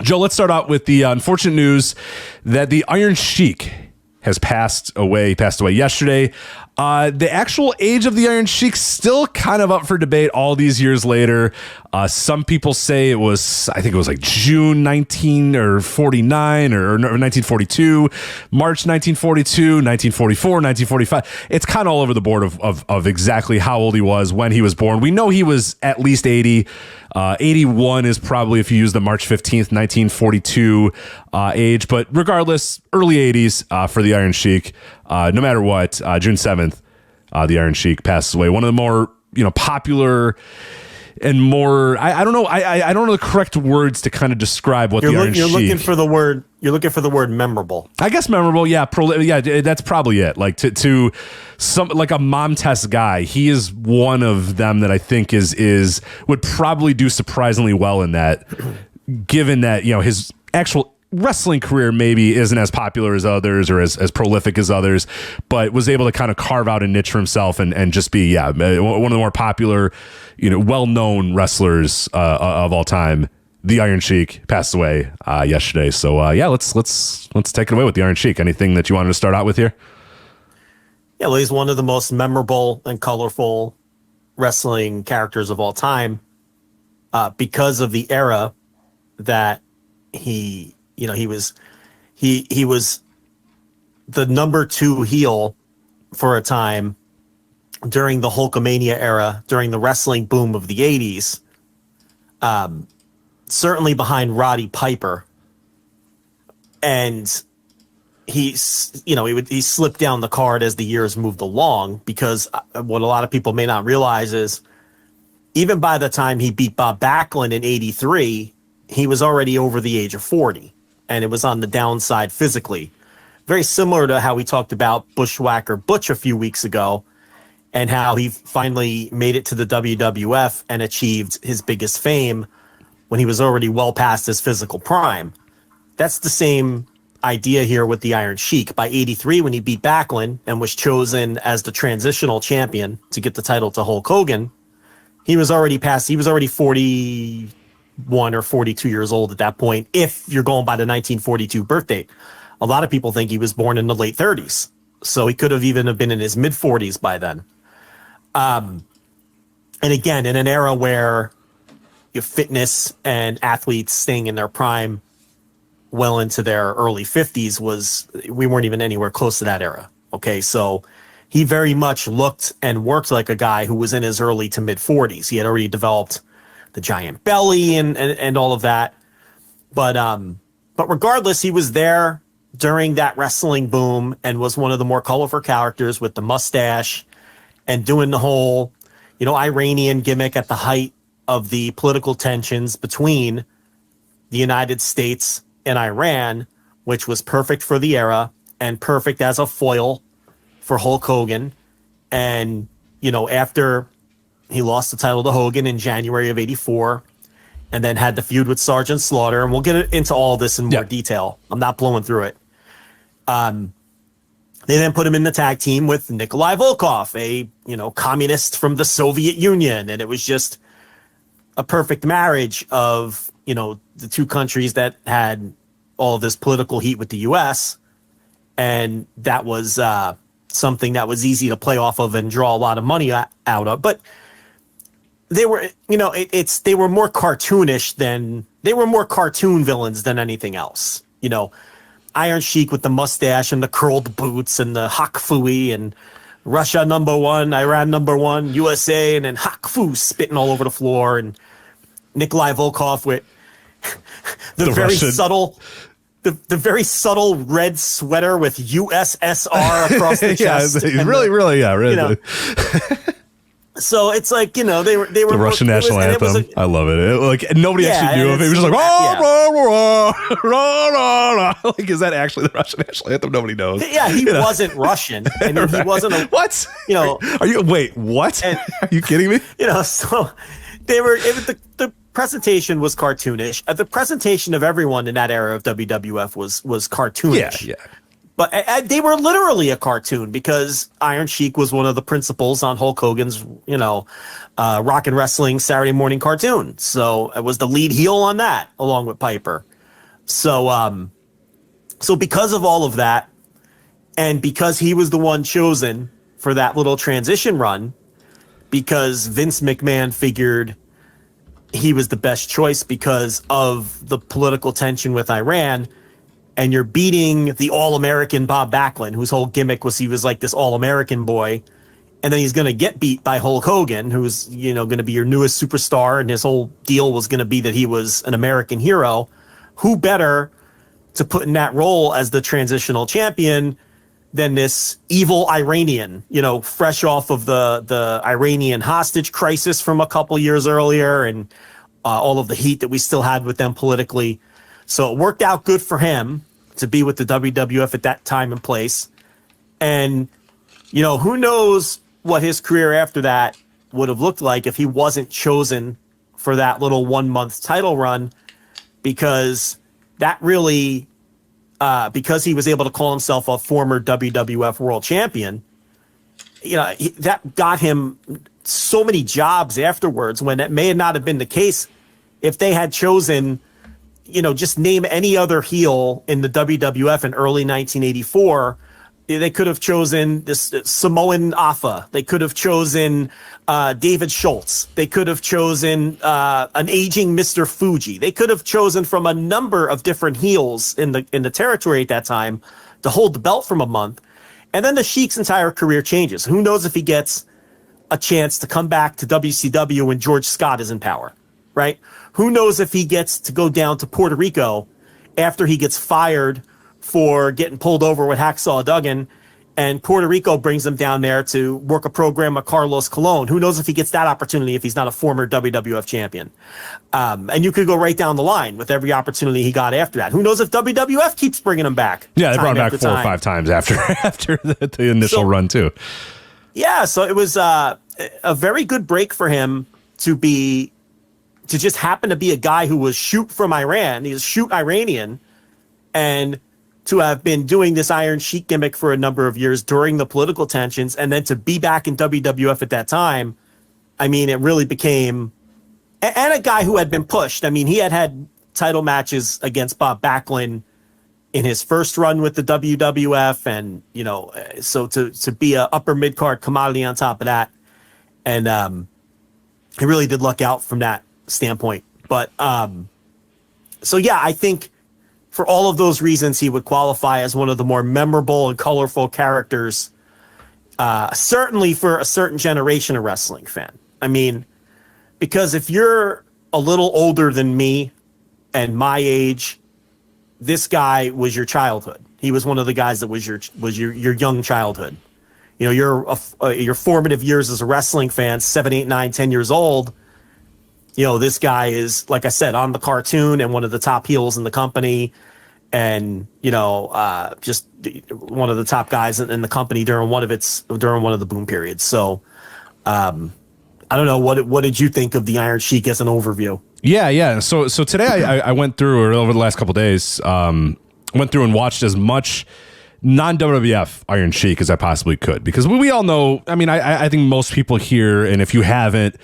Joe, let's start out with the unfortunate news that the Iron Sheik has passed away. He passed away yesterday. The actual age of the Iron Sheik still kind of up for debate all these years later. Some people say it was, I think it was like June 1949 or 1942, March 1942, 1944, 1945. It's kind of all over the board of exactly how old he was when he was born. We know he was at least 80. 81 is probably, if you use the March 15th, 1942 age. But regardless, early 80s for the Iron Sheik. No matter what, June 7th, the Iron Sheik passes away. One of the more popular and more, I don't know, I don't know the correct words to kind of describe what the Iron Sheik. You're looking for the word memorable. I guess memorable, yeah, that's probably it. Like to some, like a mom test guy, he is one of them that I think is would probably do surprisingly well in that, given that his actual wrestling career maybe isn't as popular as others or as prolific as others, but was able to kind of carve out a niche for himself and just be one of the more popular, well-known wrestlers of all time. The Iron Sheik passed away yesterday. So let's take it away with the Iron Sheik. Anything that you wanted to start out with here? Yeah, well, he's one of the most memorable and colorful wrestling characters of all time because of the era that he was the number 2 heel for a time during the Hulkamania era, during the wrestling boom of the 80s. Certainly behind Roddy Piper. And he slipped down the card as the years moved along, because what a lot of people may not realize is even by the time he beat Bob Backlund in 83, he was already over the age of 40. And it was on the downside physically. Very similar to how we talked about Bushwhacker Butch a few weeks ago, and how he finally made it to the WWF and achieved his biggest fame when he was already well past his physical prime. That's the same idea here with the Iron Sheik. By 83, when he beat Backlund and was chosen as the transitional champion to get the title to Hulk Hogan, he was already 41 or 42 years old at that point, if you're going by the 1942 birth date. A lot of people think he was born in the late 30s, so he could have even have been in his mid 40s by then. And again, in an era where your fitness and athletes staying in their prime well into their early 50s we weren't even anywhere close to that era. Okay, so he very much looked and worked like a guy who was in his early to mid 40s. He had already developed the giant belly and all of that. But regardless, he was there during that wrestling boom and was one of the more colorful characters with the mustache and doing the whole, Iranian gimmick at the height of the political tensions between the United States and Iran, which was perfect for the era and perfect as a foil for Hulk Hogan. And, after he lost the title to Hogan in January of 84 and then had the feud with Sergeant Slaughter. And we'll get into all this in more detail. I'm not blowing through it. They then put him in the tag team with Nikolai Volkoff, a, communist from the Soviet Union. And it was just a perfect marriage of, the two countries that had all of this political heat with the U.S. And that was something that was easy to play off of and draw a lot of money out of. But they were, they were more cartoonish they were more cartoon villains than anything else. Iron Sheik with the mustache and the curled boots and the Hak Fui and Russia #1, Iran #1, USA, and then Hak Fu spitting all over the floor, and Nikolai Volkoff with the very Russian. The very subtle red sweater with USSR across the chest. Really. So it's like, they were the Russian national anthem. I love it. Nobody actually knew if it was just like rah, rah, rah. Like, is that actually the Russian national anthem? Nobody knows. Yeah, he wasn't Russian. I mean, he wasn't a what? Are you wait? What? And, are you kidding me? So they were. The presentation was cartoonish. The presentation of everyone in that era of WWF was cartoonish. Yeah. But they were literally a cartoon, because Iron Sheik was one of the principals on Hulk Hogan's, Rock and Wrestling Saturday morning cartoon. So it was the lead heel on that, along with Piper. So because of all of that, and because he was the one chosen for that little transition run, because Vince McMahon figured he was the best choice because of the political tension with Iran, and you're beating the All-American Bob Backlund, whose whole gimmick was he was like this All-American boy, and then he's going to get beat by Hulk Hogan, who's, going to be your newest superstar, and his whole deal was going to be that he was an American hero. Who better to put in that role as the transitional champion than this evil Iranian, fresh off of the Iranian hostage crisis from a couple years earlier, and all of the heat that we still had with them politically. So it worked out good for him to be with the WWF at that time and place. And, who knows what his career after that would have looked like if he wasn't chosen for that little 1 month title run, because that really, because he was able to call himself a former WWF world champion, that got him so many jobs afterwards, when that may not have been the case if they had chosen, just name any other heel in the WWF in early 1984. They could have chosen this Samoan Afa. They could have chosen David Schultz. They could have chosen an aging Mr. Fuji. They could have chosen from a number of different heels in the territory at that time to hold the belt from a month. And then the Sheik's entire career changes. Who knows if he gets a chance to come back to WCW when George Scott is in power, right? Who knows if he gets to go down to Puerto Rico after he gets fired for getting pulled over with Hacksaw Duggan, and Puerto Rico brings him down there to work a program with Carlos Colon. Who knows if he gets that opportunity if he's not a former WWF champion? And you could go right down the line with every opportunity he got after that. Who knows if WWF keeps bringing him back? Yeah, they brought him back 4 or 5 times after the initial run too. Yeah, so it was a very good break for him to just happen to be a guy who was shoot from Iran. He was shoot Iranian, and to have been doing this Iron Sheik gimmick for a number of years during the political tensions, and then to be back in WWF at that time. I mean, it really became, and a guy who had been pushed. I mean, he had title matches against Bob Backlund in his first run with the WWF, and so to be a upper mid card commodity on top of that, and he really did luck out from that standpoint. But so yeah, I think for all of those reasons, he would qualify as one of the more memorable and colorful characters, certainly for a certain generation of wrestling fan. I mean, because if you're a little older than me and my age, this guy was your childhood. He was one of the guys that was your young childhood. Your formative years as a wrestling fan, 7, 8, 9, 10 years old. This guy is, like I said, on the cartoon and one of the top heels in the company, and just one of the top guys in the company during one of the boom periods. So I don't know, what did you think of the Iron Sheik as an overview? Yeah. So today I went through, or over the last couple of days, went through and watched as much non-WWF Iron Sheik as I possibly could, because we all know. I mean, I think most people here, and if you haven't,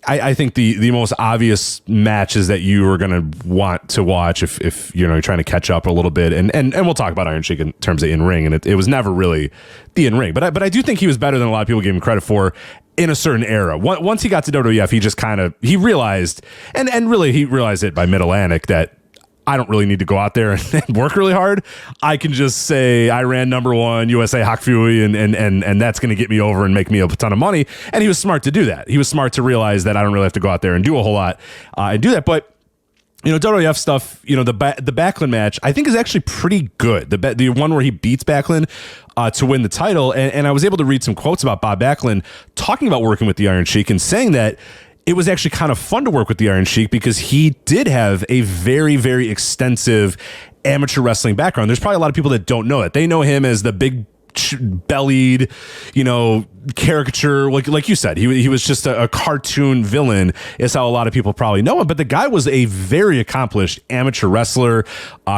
I think the most obvious matches that you are going to want to watch if you're trying to catch up a little bit, and we'll talk about Iron Sheik in terms of in-ring, and it was never really the in-ring, but I do think he was better than a lot of people gave him credit for in a certain era. Once he got to WWF, he just he realized, and really he realized it by Mid-Atlantic, that I don't really need to go out there and work really hard. I can just say I ran #1 USA Hawk Fury, and that's going to get me over and make me a ton of money. And he was smart to do that. He was smart to realize that I don't really have to go out there and do a whole lot and do that. But WWF stuff, the Backlund match, I think is actually pretty good. The one where he beats Backlund to win the title, and I was able to read some quotes about Bob Backlund talking about working with the Iron Sheik and saying that it was actually kind of fun to work with the Iron Sheik because he did have a very, very extensive amateur wrestling background. There's probably a lot of people that don't know it. They know him as the big bellied, caricature. Like you said, he was just a cartoon villain is how a lot of people probably know him. But the guy was a very accomplished amateur wrestler,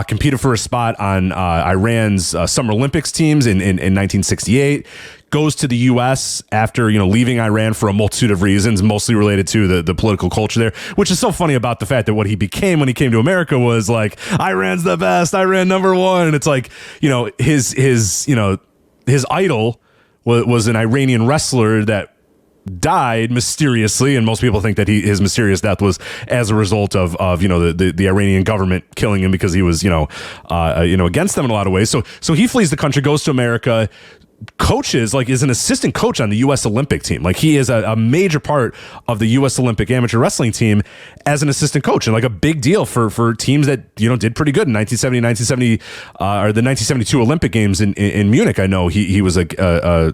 competed for a spot on Iran's Summer Olympics teams in 1968. Goes to the U.S. after, leaving Iran for a multitude of reasons, mostly related to the political culture there, which is so funny about the fact that what he became when he came to America was like, Iran's the best, Iran number one. And it's like, his idol was an Iranian wrestler that died mysteriously, and most people think that his mysterious death was as a result of the Iranian government killing him because he was against them in a lot of ways. So he flees the country, goes to America, coaches, is an assistant coach on the U.S. Olympic team. He is a major part of the U.S. Olympic amateur wrestling team as an assistant coach, and a big deal for teams that did pretty good in 1970 or the 1972 Olympic Games in Munich. I know he was a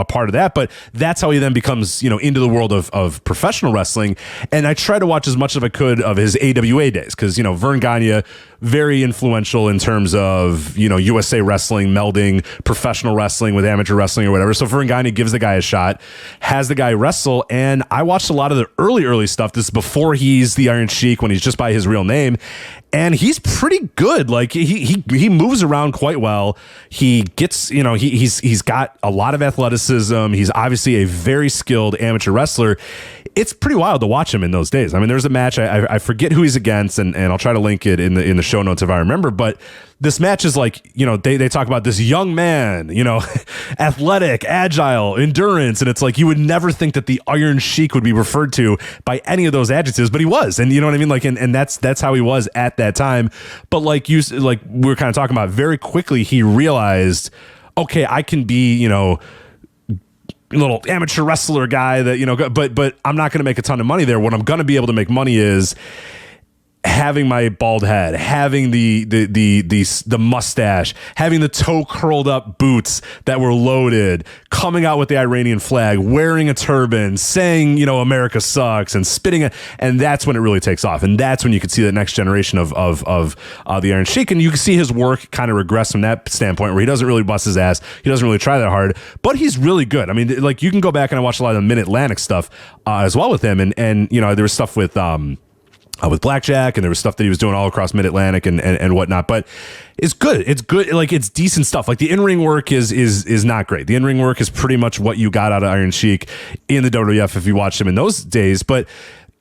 part of that, but that's how he then becomes into the world of professional wrestling. And I try to watch as much as I could of his AWA days because Verne Gagne, very influential in terms of USA wrestling melding professional wrestling with amateur wrestling or whatever. So Verne Gagne gives the guy a shot, has the guy wrestle, and I watched a lot of the early stuff. This is before he's the Iron Sheik, when he's just by his real name, and he's pretty good. He moves around quite well. He gets he's got a lot of athleticism. He's obviously a very skilled amateur wrestler. It's pretty wild to watch him in those days. I mean, there's a match, I forget who he's against, and I'll try to link it in the show notes if I remember, but this match is they talk about this young man, athletic, agile, endurance, and it's you would never think that the Iron Sheik would be referred to by any of those adjectives, but he was, and you know what I mean? And that's how he was at that time. But we were kind of talking about, very quickly he realized, okay, I can be, little amateur wrestler guy that but I'm not going to make a ton of money there. What I'm going to be able to make money is having my bald head, having the mustache, having the toe curled up boots that were loaded, coming out with the Iranian flag, wearing a turban, saying America sucks, and spitting it, and that's when it really takes off, and that's when you can see the next generation of the Iron Sheik, and you can see his work kind of regress from that standpoint, where he doesn't really bust his ass, he doesn't really try that hard, but he's really good. I mean, you can go back and watch a lot of the Mid-Atlantic stuff as well with him, and there was stuff with Blackjack, and there was stuff that he was doing all across Mid-Atlantic and whatnot, but it's good. It's good. It's decent stuff. The in-ring work is not great. The in-ring work is pretty much what you got out of Iron Sheik in the WWF if you watched him in those days. But,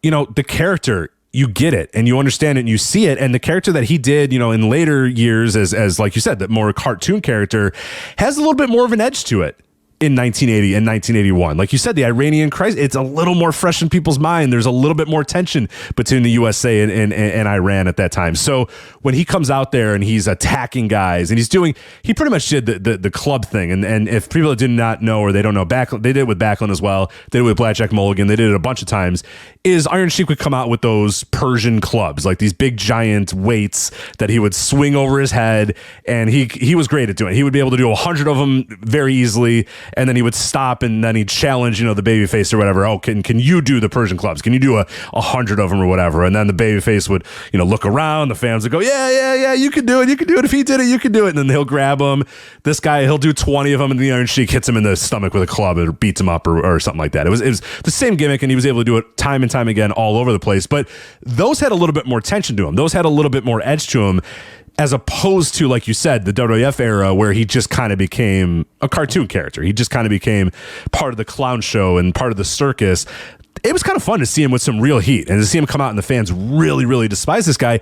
the character, you get it and you understand it and you see it. And the character that he did, in later years as like you said, that more cartoon character has a little bit more of an edge to it. In 1980 and 1981. Like you said, the Iranian crisis, it's a little more fresh in people's mind. There's a little bit more tension between the USA and Iran at that time. So when he comes out there and he's attacking guys and he pretty much did the club thing. And if people did not know, or they don't know, Backlund, they did it with Backlund as well. They did it with Blackjack Mulligan. They did it a bunch of times. Is Iron Sheik would come out with those Persian clubs, these big giant weights that he would swing over his head. And he was great at doing it. He would be able to do 100 of them very easily. And then he would stop and then he'd challenge, the babyface or whatever. Oh, can you do the Persian clubs? Can you do 100 of them or whatever? And then the babyface would, look around. The fans would go, yeah, you can do it. You can do it. If he did it, you can do it. And then he'll grab him. This guy, he'll do 20 of them, and the Iron Sheik hits him in the stomach with a club or beats him up or something like that. It was the same gimmick, and he was able to do it time and time again all over the place. But those had a little bit more tension to them. Those had a little bit more edge to them. As opposed to, like you said, the WWF era, where he just kind of became a cartoon character. He just kind of became part of the clown show and part of the circus. It was kind of fun to see him with some real heat and to see him come out and the fans really, really despise this guy.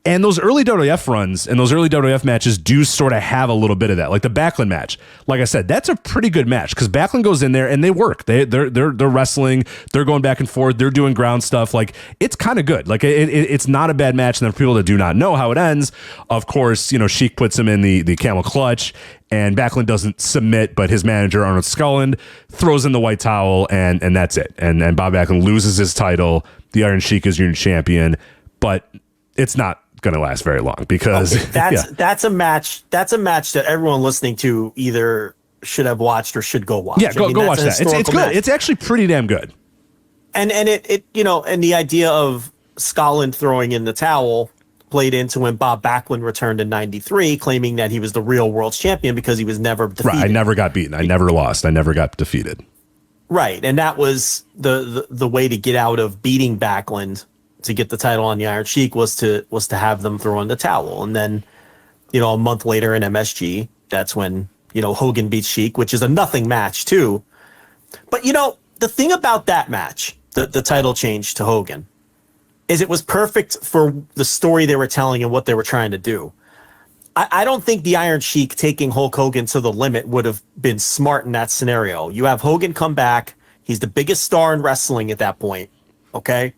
And those early WWF runs and those early WWF matches do sort of have a little bit of that. Like the Backlund match, like I said, that's a pretty good match because Backlund goes in there and they work. They're wrestling. They're going back and forth. They're doing ground stuff. It's kind of good. It's not a bad match. And then for people that do not know how it ends, of course, Sheik puts him in the camel clutch. And Backlund doesn't submit, but his manager, Arnold Skulland, throws in the white towel, and that's it. And Bob Backlund loses his title. The Iron Sheik is your champion, but it's not going to last very long because that's a match. That's a match that everyone listening to either should have watched or should go watch. Yeah, go watch that. It's good. Match. It's actually pretty damn good. And it and the idea of Skulland throwing in the towel played into when Bob Backlund returned in 93, claiming that he was the real world's champion because he was never defeated. Right, I never got beaten. I never lost. I never got defeated. Right, and that was the way to get out of beating Backlund to get the title on the Iron Sheik was to have them throw in the towel. And then, a month later in MSG, that's when, Hogan beats Sheik, which is a nothing match too. But, the thing about that match, the title change to Hogan, is it was perfect for the story they were telling and what they were trying to do. I don't think the Iron Sheik taking Hulk Hogan to the limit would have been smart in that scenario. You have Hogan come back. He's the biggest star in wrestling at that point. Okay.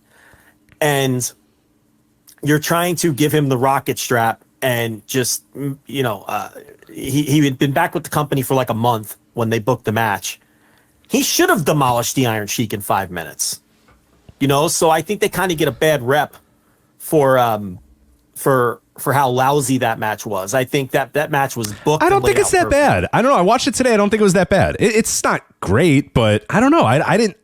And you're trying to give him the rocket strap and just, he had been back with the company for like a month when they booked the match. He should have demolished the Iron Sheik in 5 minutes, so I think they kind of get a bad rep for how lousy that match was. I think that match was booked. I don't think it's that bad. I don't know. I watched it today. I don't think it was that bad. It's not great, but I don't know. I didn't.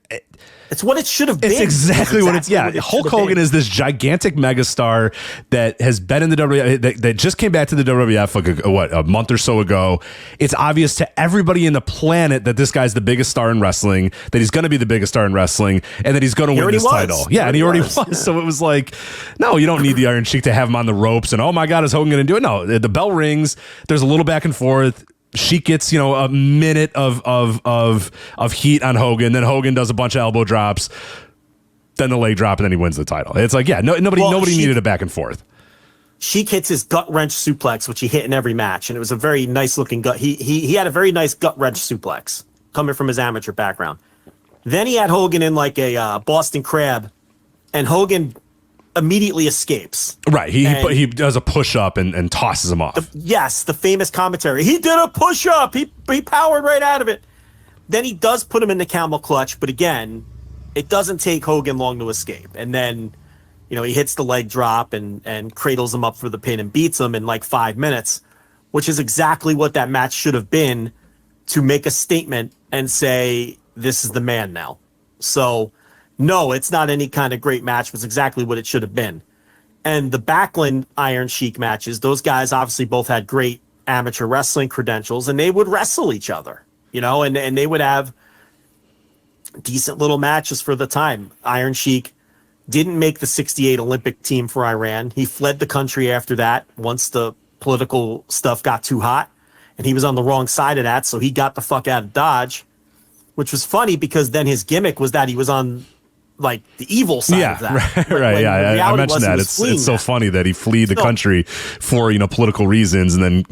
It's what it should have been. It's exactly what it's. Yeah, Hulk Hogan is this gigantic megastar that has been in the WWF, that just came back to the WWF like a month or so ago. It's obvious to everybody in the planet that this guy's the biggest star in wrestling, that he's going to be the biggest star in wrestling, and that he's going to win this title. Yeah, and he already was. Yeah. So it was like, no, you don't need the Iron Sheik to have him on the ropes. And oh my God, is Hogan going to do it? No, the bell rings. There's a little back and forth. She gets, a minute of heat on Hogan. Then Hogan does a bunch of elbow drops, then the leg drop, and then he wins the title. It's like, yeah, nobody needed a back and forth. Sheik hits his gut wrench suplex, which he hit in every match, and it was a very nice looking gut. He had a very nice gut wrench suplex coming from his amateur background. Then he had Hogan in like a Boston Crab, and Hogan immediately escapes. Right. He does a push up and tosses him off. The famous commentary. He did a push up. He powered right out of it. Then he does put him in the camel clutch, but again, it doesn't take Hogan long to escape. And then, he hits the leg drop and cradles him up for the pin and beats him in like 5 minutes, which is exactly what that match should have been, to make a statement and say, this is the man now. So no, it's not any kind of great match. It's exactly what it should have been. And the Backlund Iron Sheik matches, those guys obviously both had great amateur wrestling credentials, and they would wrestle each other, and they would have decent little matches for the time. Iron Sheik didn't make the 68 Olympic team for Iran. He fled the country after that once the political stuff got too hot, and he was on the wrong side of that, so he got the fuck out of Dodge, which was funny because then his gimmick was that he was on like the evil side of that. Right. Yeah, I mentioned that. It's so funny that he fled the country for, political reasons. And then,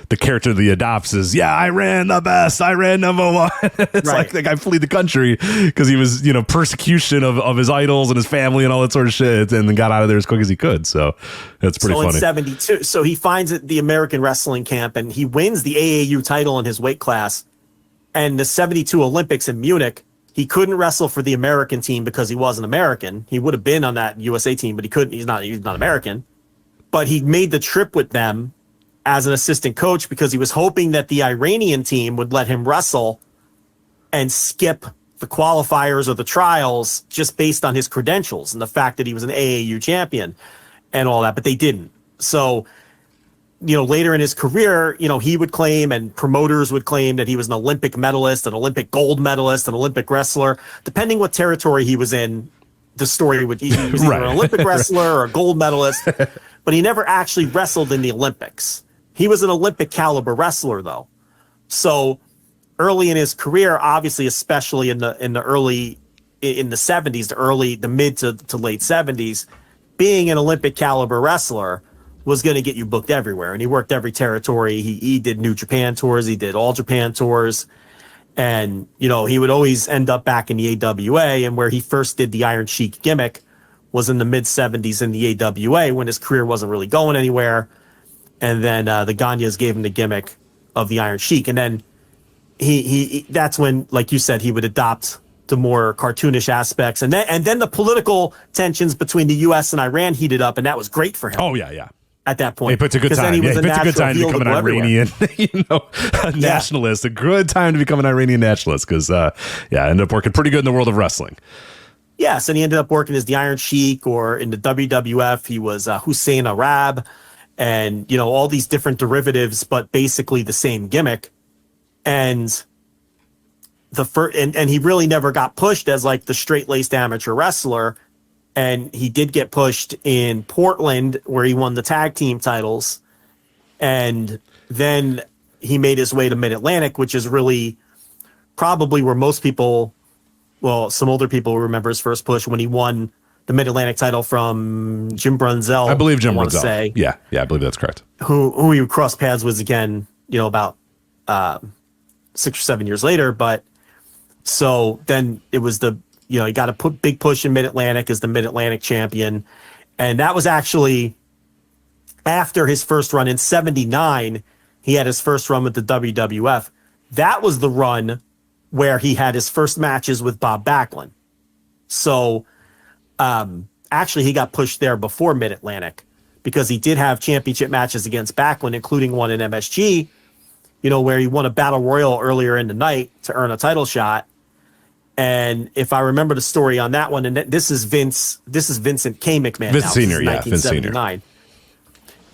the character that he adopts is, I ran the best. I ran number one. It's like the guy fled the country because he was, persecution of his idols and his family and all that sort of shit, and then got out of there as quick as he could. So that's pretty funny. In 72, so he finds the American wrestling camp and he wins the AAU title in his weight class. And the 72 Olympics in Munich, he couldn't wrestle for the American team because he wasn't American. He would have been on that USA team, but he couldn't. He's not American. But he made the trip with them as an assistant coach because he was hoping that the Iranian team would let him wrestle and skip the qualifiers or the trials just based on his credentials and the fact that he was an AAU champion and all that, but they didn't. So, later in his career, he would claim and promoters would claim that he was an Olympic medalist, an Olympic gold medalist, an Olympic wrestler. Depending what territory he was in, the story would he was either an Olympic wrestler or a gold medalist, but he never actually wrestled in the Olympics. He was an Olympic caliber wrestler though. So early in his career, obviously, especially in the 70s, the mid to late 70s, being an Olympic caliber wrestler was going to get you booked everywhere. And he worked every territory. He did New Japan tours. He did All Japan tours. And, he would always end up back in the AWA. And where he first did the Iron Sheik gimmick was in the mid 70s in the AWA when his career wasn't really going anywhere. And then the Gagnes gave him the gimmick of the Iron Sheik. And then he that's when, like you said, he would adopt the more cartoonish aspects. And then the political tensions between the U.S. and Iran heated up. And that was great for him. Oh, yeah. At that point, he puts a good time. He puts a good time to become an Iranian, nationalist. A good time to become an Iranian nationalist because, ended up working pretty good in the world of wrestling. Yes, and he ended up working as the Iron Sheik, or in the WWF, he was Hossein Arab, and all these different derivatives, but basically the same gimmick. And and he really never got pushed as like the straight-laced amateur wrestler. And he did get pushed in Portland, where he won the tag team titles. And then he made his way to Mid-Atlantic, which is really probably where most people, well, some older people remember his first push when he won the Mid-Atlantic title from Jim Brunzell. I believe Jim Brunzell. Brunzell. Yeah, I believe that's correct. Who he crossed paths with again, about 6 or 7 years later. But so then it was he got a big push in Mid-Atlantic as the Mid-Atlantic champion. And that was actually after his first run in 79. He had his first run with the WWF. That was the run where he had his first matches with Bob Backlund. So actually, he got pushed there before Mid-Atlantic, because he did have championship matches against Backlund, including one in MSG, where he won a battle royal earlier in the night to earn a title shot. And if I remember the story on that one, and this is Vincent K. McMahon. Vince Sr., yeah, Vince Sr.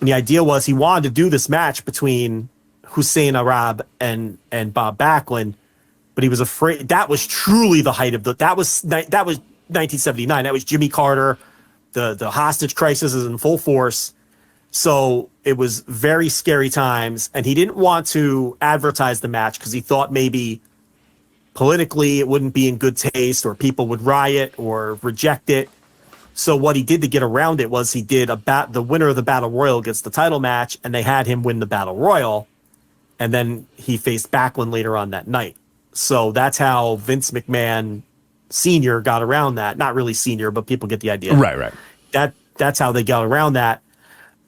And the idea was he wanted to do this match between Hossein Arab and Bob Backlund, but he was afraid. That was truly the height of that was 1979. That was Jimmy Carter. The hostage crisis is in full force. So it was very scary times, and he didn't want to advertise the match because he thought maybe politically it wouldn't be in good taste, or people would riot or reject it. So what he did to get around it was he did the winner of the Battle Royal gets the title match, and they had him win the Battle Royal, and then he faced Backlund later on that night. So that's how Vince McMahon Sr. got around that. Not really senior, but people get the idea. Right. That's how they got around that.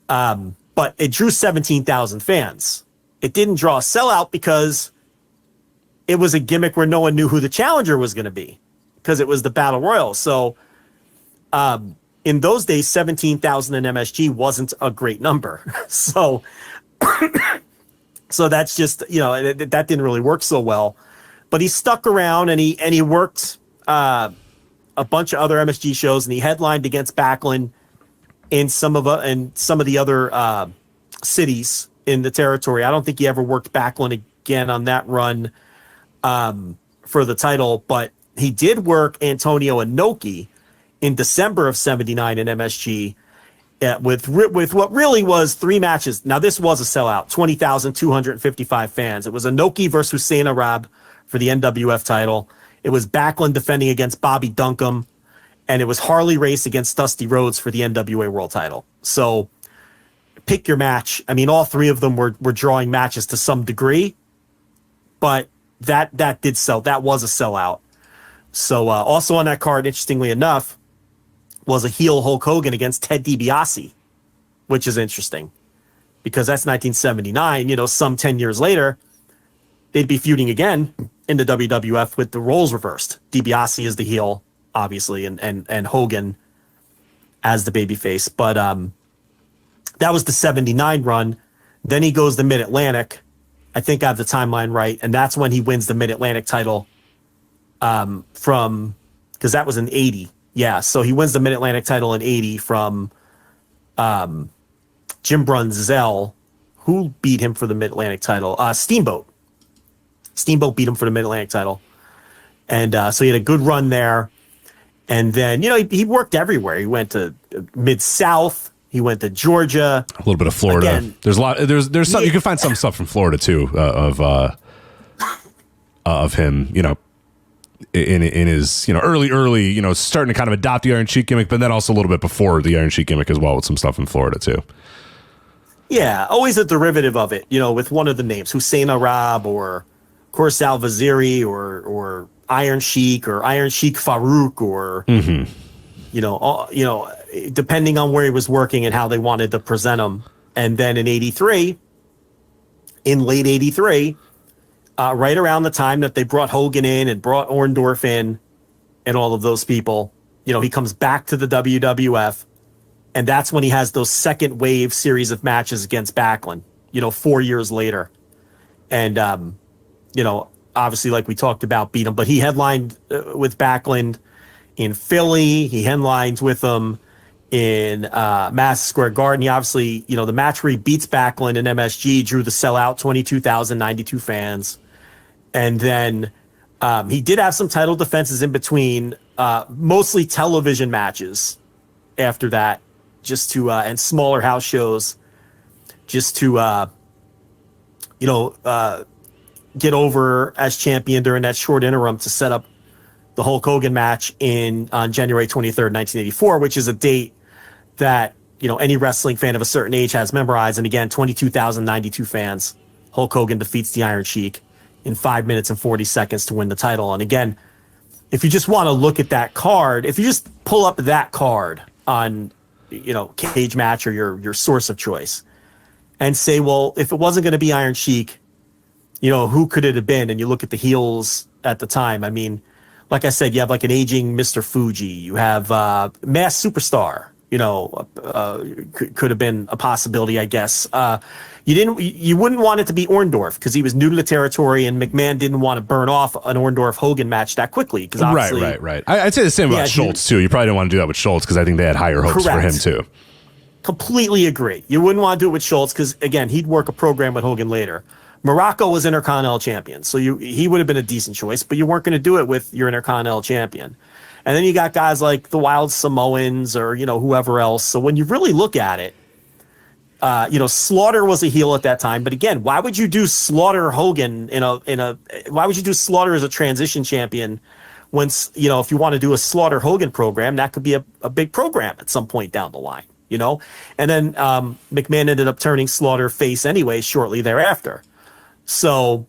But it drew 17,000 fans. It didn't draw a sellout because it was a gimmick where no one knew who the challenger was going to be, because it was the Battle Royal. So in those days, 17,000 in MSG wasn't a great number. So that's just, that didn't really work so well. But he stuck around, and he worked a bunch of other MSG shows, and he headlined against Backlund in some of the other cities in the territory. I don't think he ever worked Backlund again on that run for the title, but he did work Antonio Inoki in December of 79 in MSG with what really was 3 matches. Now, this was a sellout, 20,255 fans. It was Inoki versus Hossein Arab for the NWF title. It was Backlund defending against Bobby Duncombe, and it was Harley Race against Dusty Rhodes for the NWA World title. So pick your match. I mean, all 3 of them were drawing matches to some degree, but that did sell. That was a sellout. So also on that card, interestingly enough, was a heel Hulk Hogan against Ted DiBiase, which is interesting because that's 1979. Some 10 years later, they'd be feuding again in the WWF with the roles reversed. DiBiase is the heel, obviously, and Hogan as the babyface. But that was the 79 run. Then he goes to Mid-Atlantic. I think I have the timeline right. And that's when he wins the Mid-Atlantic title because that was in 80. Yeah, so he wins the Mid-Atlantic title in 80 from Jim Brunzell, who beat him for the Mid-Atlantic title. Steamboat. Steamboat beat him for the Mid-Atlantic title. And so he had a good run there. And then, he worked everywhere. He went to Mid-South. He went to Georgia. A little bit of Florida. Again, there's a lot. There's some. You can find some stuff from Florida too of him. In his early starting to kind of adopt the Iron Sheik gimmick, but then also a little bit before the Iron Sheik gimmick as well, with some stuff in Florida too. Yeah, always a derivative of it. with one of the names, Hossein Arab or Khosrow Ali Vaziri or Iron Sheik or Iron Sheik Farouk or depending on where he was working and how they wanted to present him. And then in late 83, right around the time that they brought Hogan in and brought Orndorff in and all of those people, he comes back to the WWF, and that's when he has those second wave series of matches against Backlund, 4 years later. And, obviously, like we talked about, beat him, but he headlined with Backlund in Philly. He headlines with them in Madison Square Garden. He obviously, the match where he beats Backlund in MSG drew the sellout 22,092 fans. And then he did have some title defenses in between, mostly television matches after that, just to and smaller house shows, just to get over as champion during that short interim to set up the Hulk Hogan match on January 23rd, 1984, which is a date that any wrestling fan of a certain age has memorized. And again, 22,092 fans. Hulk Hogan defeats the Iron Sheik in 5 minutes and 40 seconds to win the title. And again, if you just want to look at that card, if you just pull up that card on Cage Match or your source of choice and say, well, if it wasn't going to be Iron Sheik, who could it have been? And you look at the heels at the time. I mean, like I said, you have like an aging Mr. Fuji. You have Masked Superstar. Could have been a possibility, I guess. You wouldn't want it to be Orndorff because he was new to the territory, and McMahon didn't want to burn off an Orndorff Hogan match that quickly. Because right. I'd say the same about Schultz too. You probably didn't want to do that with Schultz because I think they had higher hopes for him too. Completely agree. You wouldn't want to do it with Schultz because again, he'd work a program with Hogan later. Morocco was Intercontinental champion, so he would have been a decent choice, but you weren't going to do it with your Intercontinental champion. And then you got guys like the Wild Samoans or whoever else. So when you really look at it, Slaughter was a heel at that time. But again, why would you do Slaughter Hogan why would you do Slaughter as a transition champion when if you want to do a Slaughter Hogan program, that could be a big program at some point down the line, And then McMahon ended up turning Slaughter face anyway shortly thereafter. So,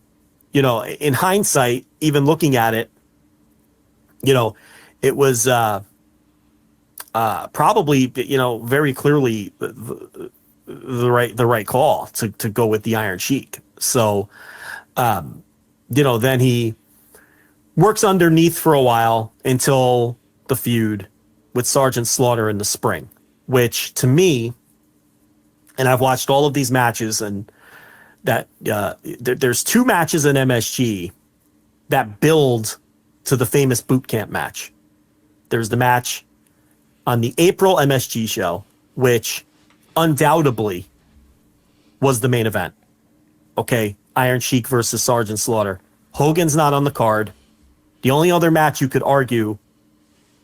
in hindsight, even looking at it, it was probably, very clearly the right call to go with the Iron Sheik. So, then he works underneath for a while until the feud with Sergeant Slaughter in the spring, which to me, and I've watched all of these matches, and that there's two matches in MSG that build to the famous boot camp match. There's the match on the April MSG show, which undoubtedly was the main event. Okay, Iron Sheik versus Sergeant Slaughter. Hogan's not on the card. The only other match you could argue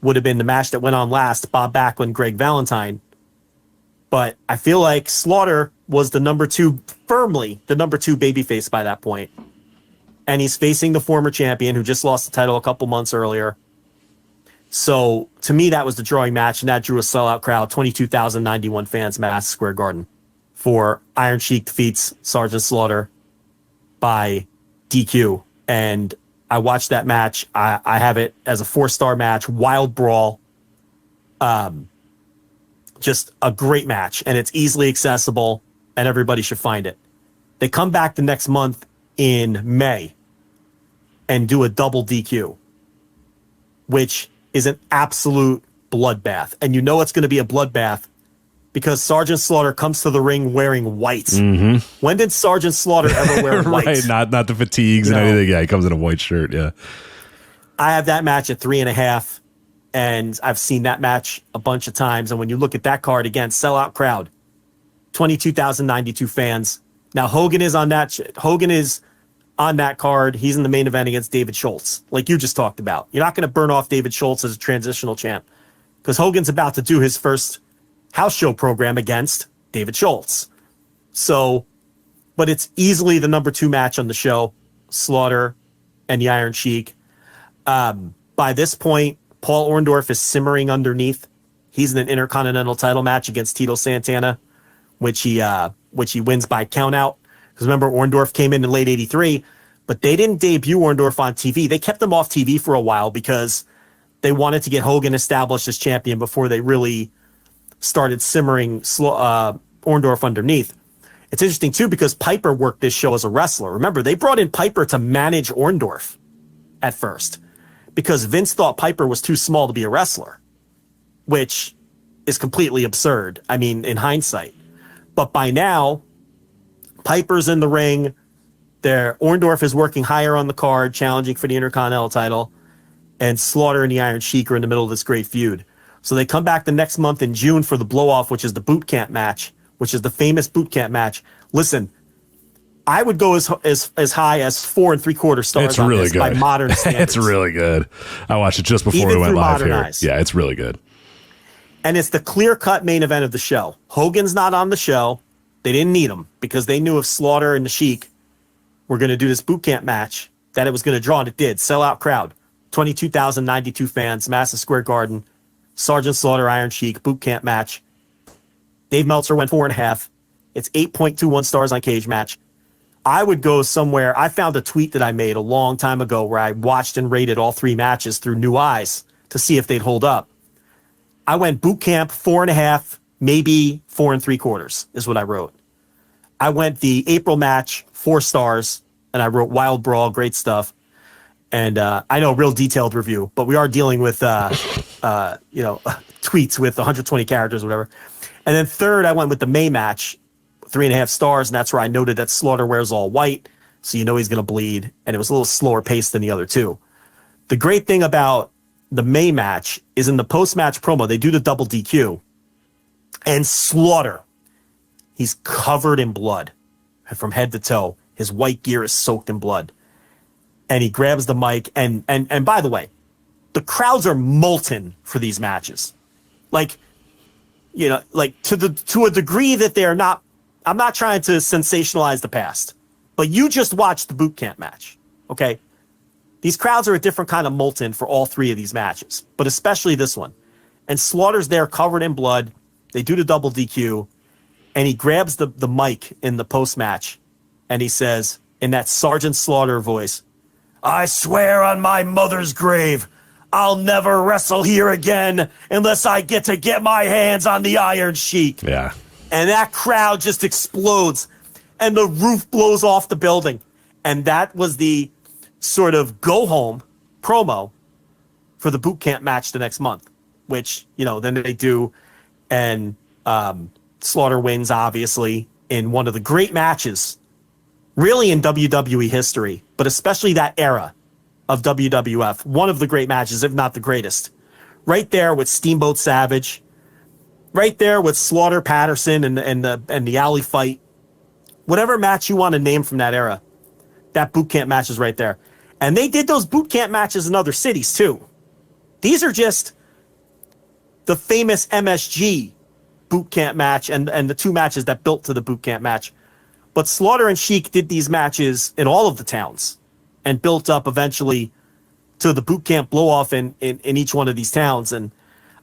would have been the match that went on last, Bob Backlund, Greg Valentine. But I feel like Slaughter was firmly the number two babyface by that point. And he's facing the former champion who just lost the title a couple months earlier. So to me, that was the drawing match, and that drew a sellout crowd, 22,091 fans, Madison Square Garden, for Iron Sheik defeats Sergeant Slaughter by DQ. And I watched that match. I have it as a 4-star match, wild brawl. Just a great match, and it's easily accessible, and everybody should find it. They come back the next month in May and do a double DQ, which is an absolute bloodbath. And it's going to be a bloodbath because Sergeant Slaughter comes to the ring wearing white. Mm-hmm. When did Sergeant Slaughter ever wear white? Right, not the fatigues and anything. Yeah, he comes in a white shirt, yeah. I have that match at 3.5, and I've seen that match a bunch of times. And when you look at that card, again, sellout crowd, 22,092 fans. Now, Hogan is on that card. He's in the main event against David Schultz, like you just talked about. You're not going to burn off David Schultz as a transitional champ because Hogan's about to do his first house show program against David Schultz. So, but it's easily the number 2 match on the show, Slaughter and the Iron Sheik. By this point, Paul Orndorff is simmering underneath. He's in an Intercontinental title match against Tito Santana, which he wins by countout. Because remember, Orndorff came in late '83, but they didn't debut Orndorff on TV. They kept him off TV for a while because they wanted to get Hogan established as champion before they really started simmering Orndorff underneath. It's interesting, too, because Piper worked this show as a wrestler. Remember, they brought in Piper to manage Orndorff at first because Vince thought Piper was too small to be a wrestler, which is completely absurd, I mean, in hindsight. But by now, Piper's in the ring. Orndorff is working higher on the card, challenging for the Intercontinental title. and Slaughter and the Iron Sheik are in the middle of this great feud. So they come back the next month in June for the blow-off, which is the boot camp match, which is the famous boot camp match. Listen, I would go as high as 4 3/4 stars. It's really good by modern standards. It's really good. I watched it just before Even we went through live modern here. eyes. Yeah, it's really good. And it's the clear-cut main event of the show. Hogan's not on the show. They didn't need him because they knew if Slaughter and the Sheik were going to do this boot camp match, that it was going to draw, and it did. Sell-out crowd. 22,092 fans, Madison Square Garden. Sergeant Slaughter, Iron Sheik, boot camp match. Dave Meltzer went 4.5. It's 8.21 stars on Cage Match. I would go somewhere. I found a tweet that I made a long time ago where I watched and rated all 3 matches through new eyes to see if they'd hold up. I went boot camp 4.5, maybe 4 3/4 is what I wrote. I went the April match 4 stars, and I wrote Wild Brawl, great stuff. And I know, real detailed review, but we are dealing with tweets with 120 characters or whatever. And then third, I went with the May match, 3.5 stars, and that's where I noted that Slaughter wears all white, so you know he's going to bleed, and it was a little slower paced than the other two. The great thing about the May match is in the post-match promo, they do the double DQ, and Slaughter, he's covered in blood from head to toe. His white gear is soaked in blood. And he grabs the mic, and by the way, the crowds are molten for these matches. Like, to a degree that they're not. I'm not trying to sensationalize the past, but you just watched the boot camp match, okay? These crowds are a different kind of molten for all 3 of these matches, but especially this one. And Slaughter's there covered in blood. They do the double DQ, and he grabs the mic in the post-match, and he says, in that Sergeant Slaughter voice, "I swear on my mother's grave, I'll never wrestle here again unless I get my hands on the Iron Sheik." Yeah. And that crowd just explodes, and the roof blows off the building. And that was the sort of go-home promo for the boot camp match the next month, which, then they do. And Slaughter wins, obviously, in one of the great matches, really in WWE history, but especially that era of WWF. One of the great matches, if not the greatest. Right there with Steamboat Savage. Right there with Slaughter Patterson and the alley fight. Whatever match you want to name from that era, that boot camp match is right there. And they did those boot camp matches in other cities too. These are just the famous MSG boot camp match and the 2 matches that built to the boot camp match. But Slaughter and Sheik did these matches in all of the towns and built up eventually to the boot camp blow-off in each one of these towns. And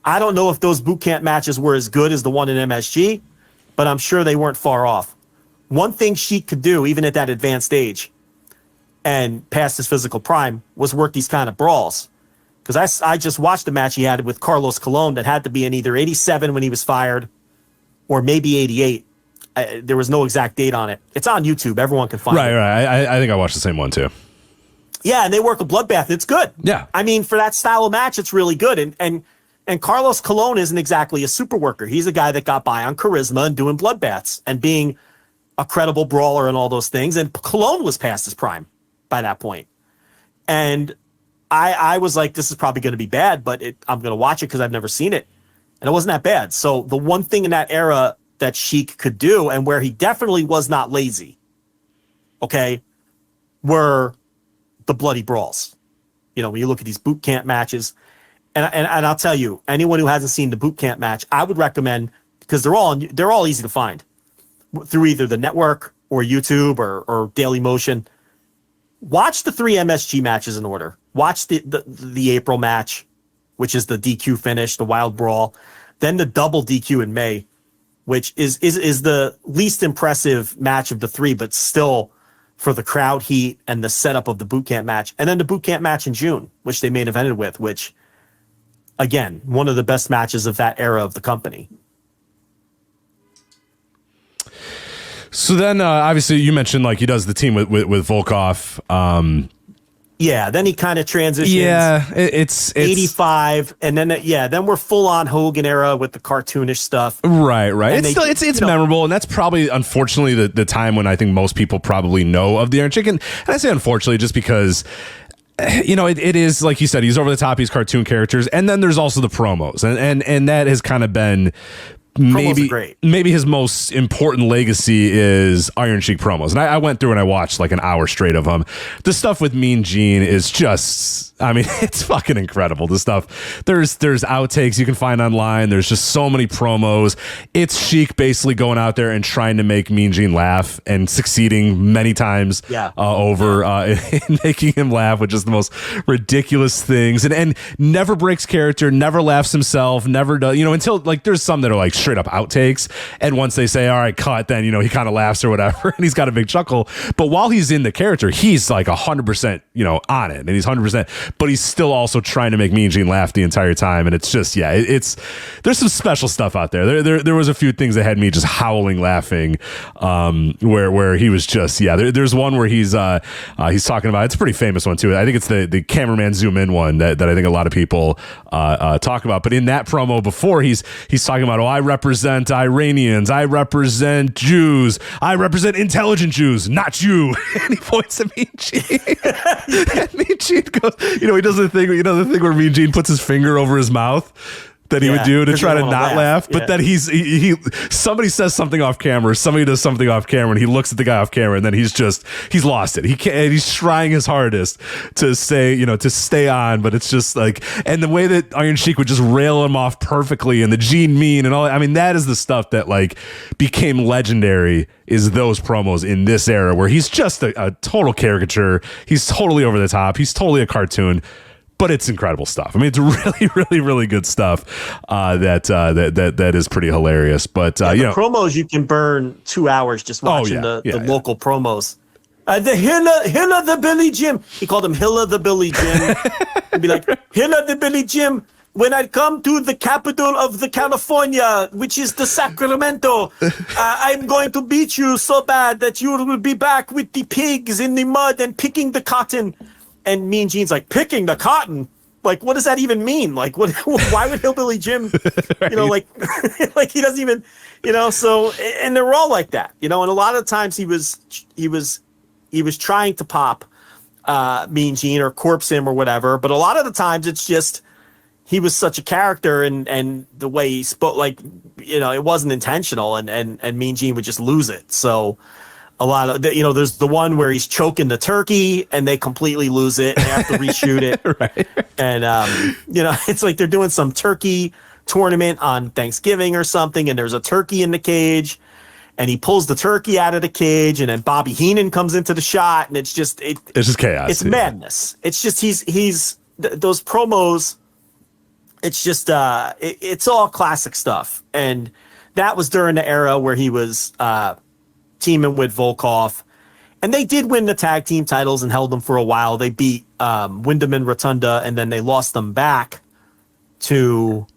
I don't know if those boot camp matches were as good as the one in MSG, but I'm sure they weren't far off. One thing Sheik could do, even at that advanced age and past his physical prime, was work these kind of brawls. Because I just watched the match he had with Carlos Colon that had to be in either 87 when he was fired or maybe 88. There was no exact date on it. It's on YouTube. Everyone can find it. Right. I think I watched the same one too. Yeah, and they work a bloodbath. It's good. Yeah. I mean, for that style of match, it's really good. And Carlos Colon isn't exactly a super worker. He's a guy that got by on charisma and doing bloodbaths and being a credible brawler and all those things. And Colon was past his prime by that point. And I was like, this is probably going to be bad, but I'm going to watch it because I've never seen it. And it wasn't that bad. So the one thing in that era that Sheik could do, and where he definitely was not lazy, okay, were the bloody brawls. When you look at these boot camp matches, and I'll tell you, anyone who hasn't seen the boot camp match, I would recommend, because they're all easy to find through either the network or YouTube or Daily Motion. Watch the 3 MSG matches in order. Watch the April match, which is the DQ finish, the Wild Brawl, then the double DQ in May, which is the least impressive match of the 3, but still for the crowd heat and the setup of the boot camp match. And then the boot camp match in June, which they main evented with, which, again, one of the best matches of that era of the company. So then, obviously, you mentioned like he does the team with Volkoff. Yeah, then he kind of transitions. Yeah, it's 85, and then then we're full on Hogan era with the cartoonish stuff. Right. And It's memorable, and that's probably unfortunately the time when I think most people probably know of the Iron Sheik. And I say unfortunately just because it is like you said, he's over the top, he's cartoon characters, and then there's also the promos, and that has kind of been maybe his most important legacy is Iron Sheik promos. And I went through and I watched like an hour straight of them. The stuff with Mean Gene is just, I mean, it's fucking incredible. The stuff, there's outtakes you can find online. There's just so many promos. It's Sheik basically going out there and trying to make Mean Gene laugh and succeeding many times over in making him laugh with just the most ridiculous things, and never breaks character, never laughs himself, never does, until like there's some that are like straight up outtakes, and once they say all right cut, then he kind of laughs or whatever and he's got a big chuckle, but while he's in the character he's like 100% on it, and he's 100%, but he's still also trying to make Mean Gene laugh the entire time. And it's just it's there's some special stuff out there. There was a few things that had me just howling laughing, where he was just there's one where he's talking about, it's a pretty famous one too, I think it's the cameraman zoom in one that I think a lot of people talk about, but in that promo before he's talking about, I represent Iranians, I represent Jews, I represent intelligent Jews, not you. And he points at Mean Gene. And Mean Gene goes, he does the thing where Mean Gene puts his finger over his mouth that he would do to try to not laugh. But then somebody says something off camera, somebody does something off camera, and he looks at the guy off camera, and then he's lost it. He can't, and he's trying his hardest to stay on, but it's just like, and the way that Iron Sheik would just rail him off perfectly, and the Gene mean and all, I mean, that is the stuff that like became legendary, is those promos in this era where he's just a total caricature. He's totally over the top. He's totally a cartoon. But it's incredible stuff. I mean, it's really, really, really good stuff. That is pretty hilarious. But the promos, you can burn 2 hours just watching the local promos. The Hilla the Billy Jim. He called him Hilla the Billy Jim. He'd be like, Hilla the Billy Jim. When I come to the capital of the California, which is the Sacramento, I'm going to beat you so bad that you will be back with the pigs in the mud and picking the cotton. And Mean Gene's like, picking the cotton? Like, what does that even mean? Like, what? Why would Hillbilly Jim, right. like he doesn't even, so, and they're all like that, and a lot of times he was trying to pop Mean Gene or corpse him or whatever, but a lot of the times it's just, he was such a character and the way he spoke, like, it wasn't intentional, and Mean Gene would just lose it. So, a lot of there's the one where he's choking the turkey and they completely lose it and they have to reshoot it. Right. And it's like they're doing some turkey tournament on Thanksgiving or something, and there's a turkey in the cage, and he pulls the turkey out of the cage, and then Bobby Heenan comes into the shot, and it's just chaos. It's madness. It's just he's those promos. It's just it's all classic stuff, and that was during the era where he was teaming with Volkoff, and they did win the tag team titles and held them for a while. They beat Wyndham and Rotunda, and then they lost them back to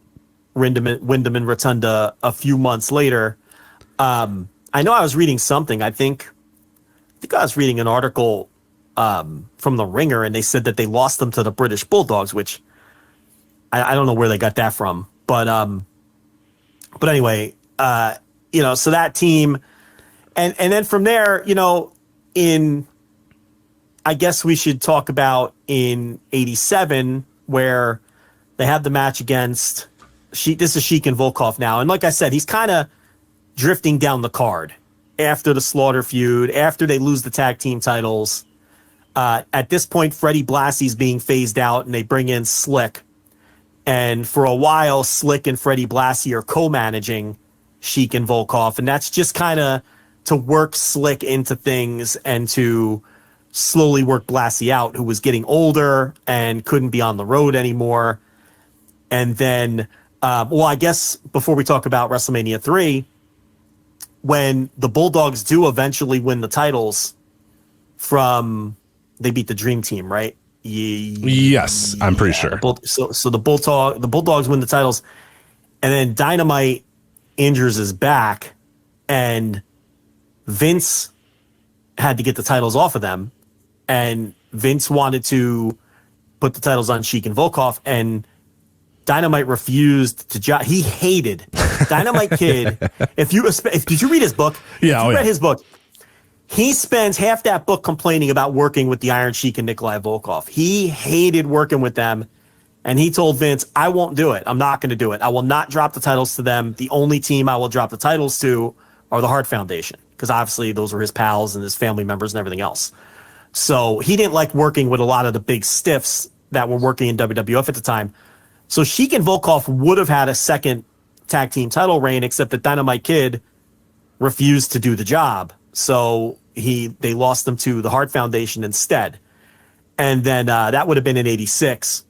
Wyndham and Rotunda a few months later. I know I was reading something. I think I was reading an article from The Ringer, and they said that they lost them to the British Bulldogs, which I don't know where they got that from. But anyway, so that team. And then from there, I guess we should talk about in 87, where they had the match against Sheik. This is Sheik and Volkoff now. And like I said, he's kind of drifting down the card after the Slaughter feud, after they lose the tag team titles. At this point, Freddie Blassie's being phased out, and they bring in Slick. And for a while, Slick and Freddie Blassie are co-managing Sheik and Volkoff. And that's just kind of to work Slick into things and to slowly work Blassie out, who was getting older and couldn't be on the road anymore. And then, I guess before we talk about WrestleMania 3, when the Bulldogs do eventually win the titles they beat the Dream Team, right? Yes, I'm pretty sure. So the Bulldogs win the titles, and then Dynamite injures his back, and Vince had to get the titles off of them, and Vince wanted to put the titles on Sheik and Volkoff, and Dynamite refused to. He hated Dynamite Kid. Did you read his book? Yeah, read his book. He spends half that book complaining about working with the Iron Sheik and Nikolai Volkoff. He hated working with them. And he told Vince, I won't do it. I'm not going to do it. I will not drop the titles to them. The only team I will drop the titles to are the Hart Foundation, because obviously those were his pals and his family members and everything else. So he didn't like working with a lot of the big stiffs that were working in WWF at the time. So Sheik and Volkoff would have had a second tag team title reign, except that Dynamite Kid refused to do the job. So they lost them to the Hart Foundation instead. And then that would have been in 86.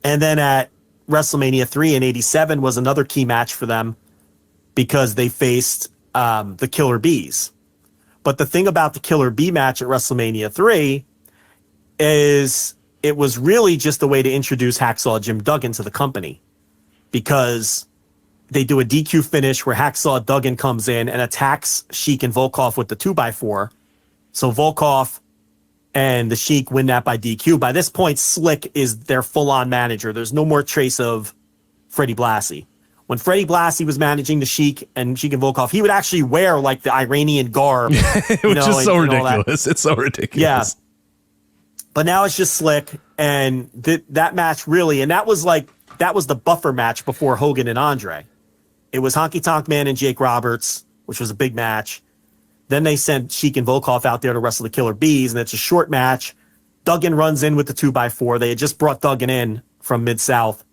And then at WrestleMania 3 in 87 was another key match for them because they faced the Killer Bees. But the thing about the Killer Bee match at WrestleMania 3 is it was really just a way to introduce Hacksaw Jim Duggan to the company, because they do a DQ finish where Hacksaw Duggan comes in and attacks Sheik and Volkoff with the 2x4. So Volkoff and the Sheik win that by DQ. By this point, Slick is their full-on manager. There's no more trace of Freddie Blassie. When Freddie Blassie was managing the Sheik and Volkoff, he would actually wear like the Iranian garb. Which is so ridiculous. It's so ridiculous. Yeah. But now it's just Slick, and that match really, and that was the buffer match before Hogan and Andre. It was Honky Tonk Man and Jake Roberts, which was a big match. Then they sent Sheik and Volkoff out there to wrestle the Killer Bees, and it's a short match. Duggan runs in with the 2x4. They had just brought Duggan in from Mid-South,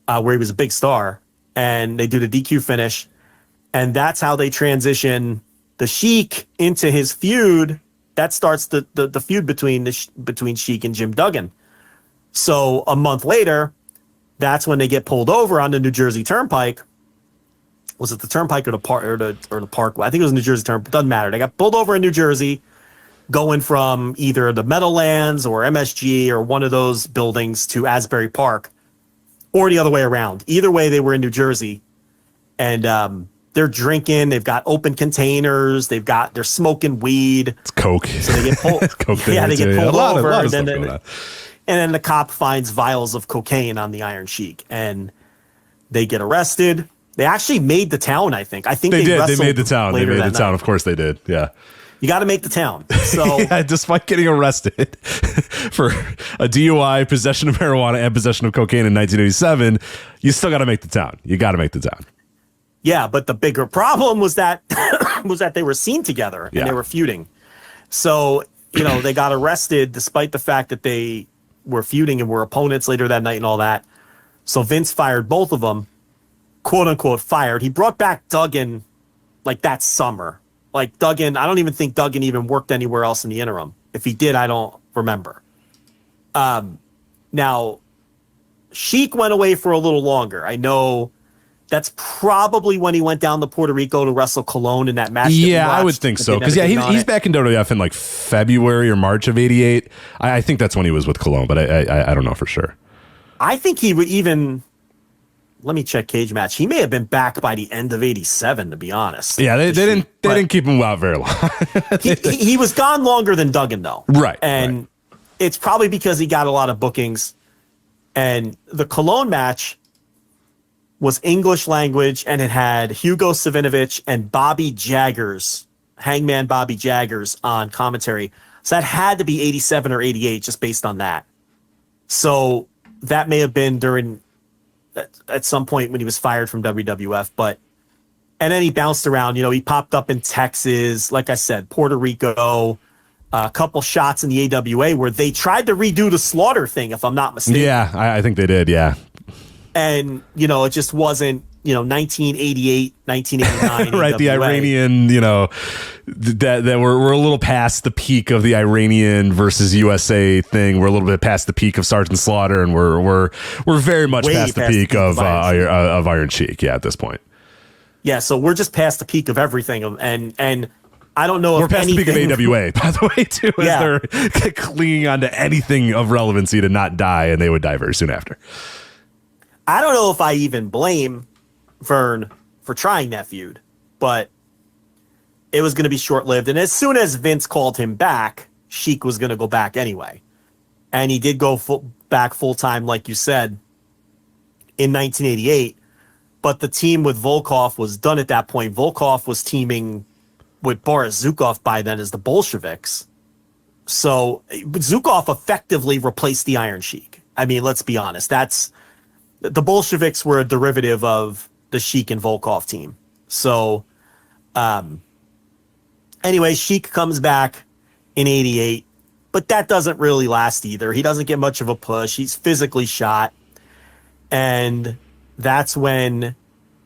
where he was a big star, and they do the DQ finish. And that's how they transition the Sheik into his feud. That starts the feud between Sheik and Jim Duggan. So a month later, that's when they get pulled over on the New Jersey Turnpike. Was it the Turnpike or the park or the Park? I think it was New Jersey Turnpike. Doesn't matter. They got pulled over in New Jersey, going from either the Meadowlands or MSG or one of those buildings to Asbury Park, or the other way around. Either way, they were in New Jersey, and they're drinking. They've got open containers. They're smoking weed. It's coke. So they get pulled. They get pulled over, and then the cop finds vials of cocaine on the Iron Sheik, and they get arrested. They actually made the town, I think. They did. They made the town. They made the town. Of course they did. Yeah. You got to make the town. So yeah, despite getting arrested for a DUI, possession of marijuana, and possession of cocaine in 1987, you still got to make the town. You got to make the town. Yeah, but the bigger problem was that they were seen together and they were feuding. So, they got arrested despite the fact that they were feuding and were opponents later that night and all that. So Vince fired both of them. "Quote unquote" fired. He brought back Duggan like that summer. Like Duggan, I don't even think Duggan even worked anywhere else in the interim. If he did, I don't remember. Now, Sheik went away for a little longer. I know that's probably when he went down to Puerto Rico to wrestle Colón in that match. Yeah, I would think so. Because he's back in WWF in like February or March of '88. I think that's when he was with Colón, but I don't know for sure. I think he would even. Let me check Cage Match. He may have been back by the end of '87, to be honest. Yeah, they didn't keep him out very long. he was gone longer than Duggan, though. Right. And it's probably because he got a lot of bookings. And the Colón match was English language, and it had Hugo Savinovich and Bobby Jaggers, Hangman Bobby Jaggers, on commentary. So that had to be 87 or 88, just based on that. So that may have been at some point when he was fired from WWF, and then he bounced around. He popped up in Texas, like I said, Puerto Rico, a couple shots in the AWA where they tried to redo the Slaughter thing, if I'm not mistaken. Yeah, I think they did. Yeah, and it just wasn't 1988, 1989. Right, the Iranian, that we're a little past the peak of the Iranian versus USA thing. We're a little bit past the peak of Sergeant Slaughter, and we're very much past the peak of Iron Sheik. Yeah, at this point. Yeah, so we're just past the peak of everything, and I don't know if we're past the peak of AWA, by the way, too. As they're clinging on to anything of relevancy to not die, and they would die very soon after. I don't know if I even blame Verne for trying that feud, but it was going to be short-lived. And as soon as Vince called him back, Sheik was going to go back anyway. And he did go back full-time, like you said, in 1988. But the team with Volkoff was done at that point. Volkoff was teaming with Boris Zukov by then as the Bolsheviks. So Zukov effectively replaced the Iron Sheik. I mean, let's be honest. The Bolsheviks were a derivative of the Sheik and Volkoff team. So anyway, Sheik comes back in 88, but that doesn't really last either. He doesn't get much of a push. He's physically shot. And that's when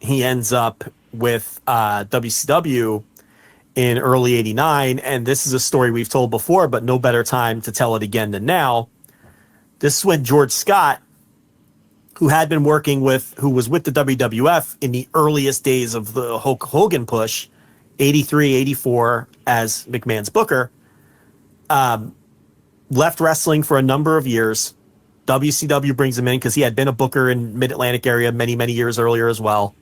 he ends up with WCW in early 89. And this is a story we've told before, but no better time to tell it again than now. This is when George Scott, who was with the WWF in the earliest days of the Hulk Hogan push, 83, 84, as McMahon's booker, left wrestling for a number of years. WCW brings him in because he had been a booker in Mid-Atlantic area many, many years earlier as well.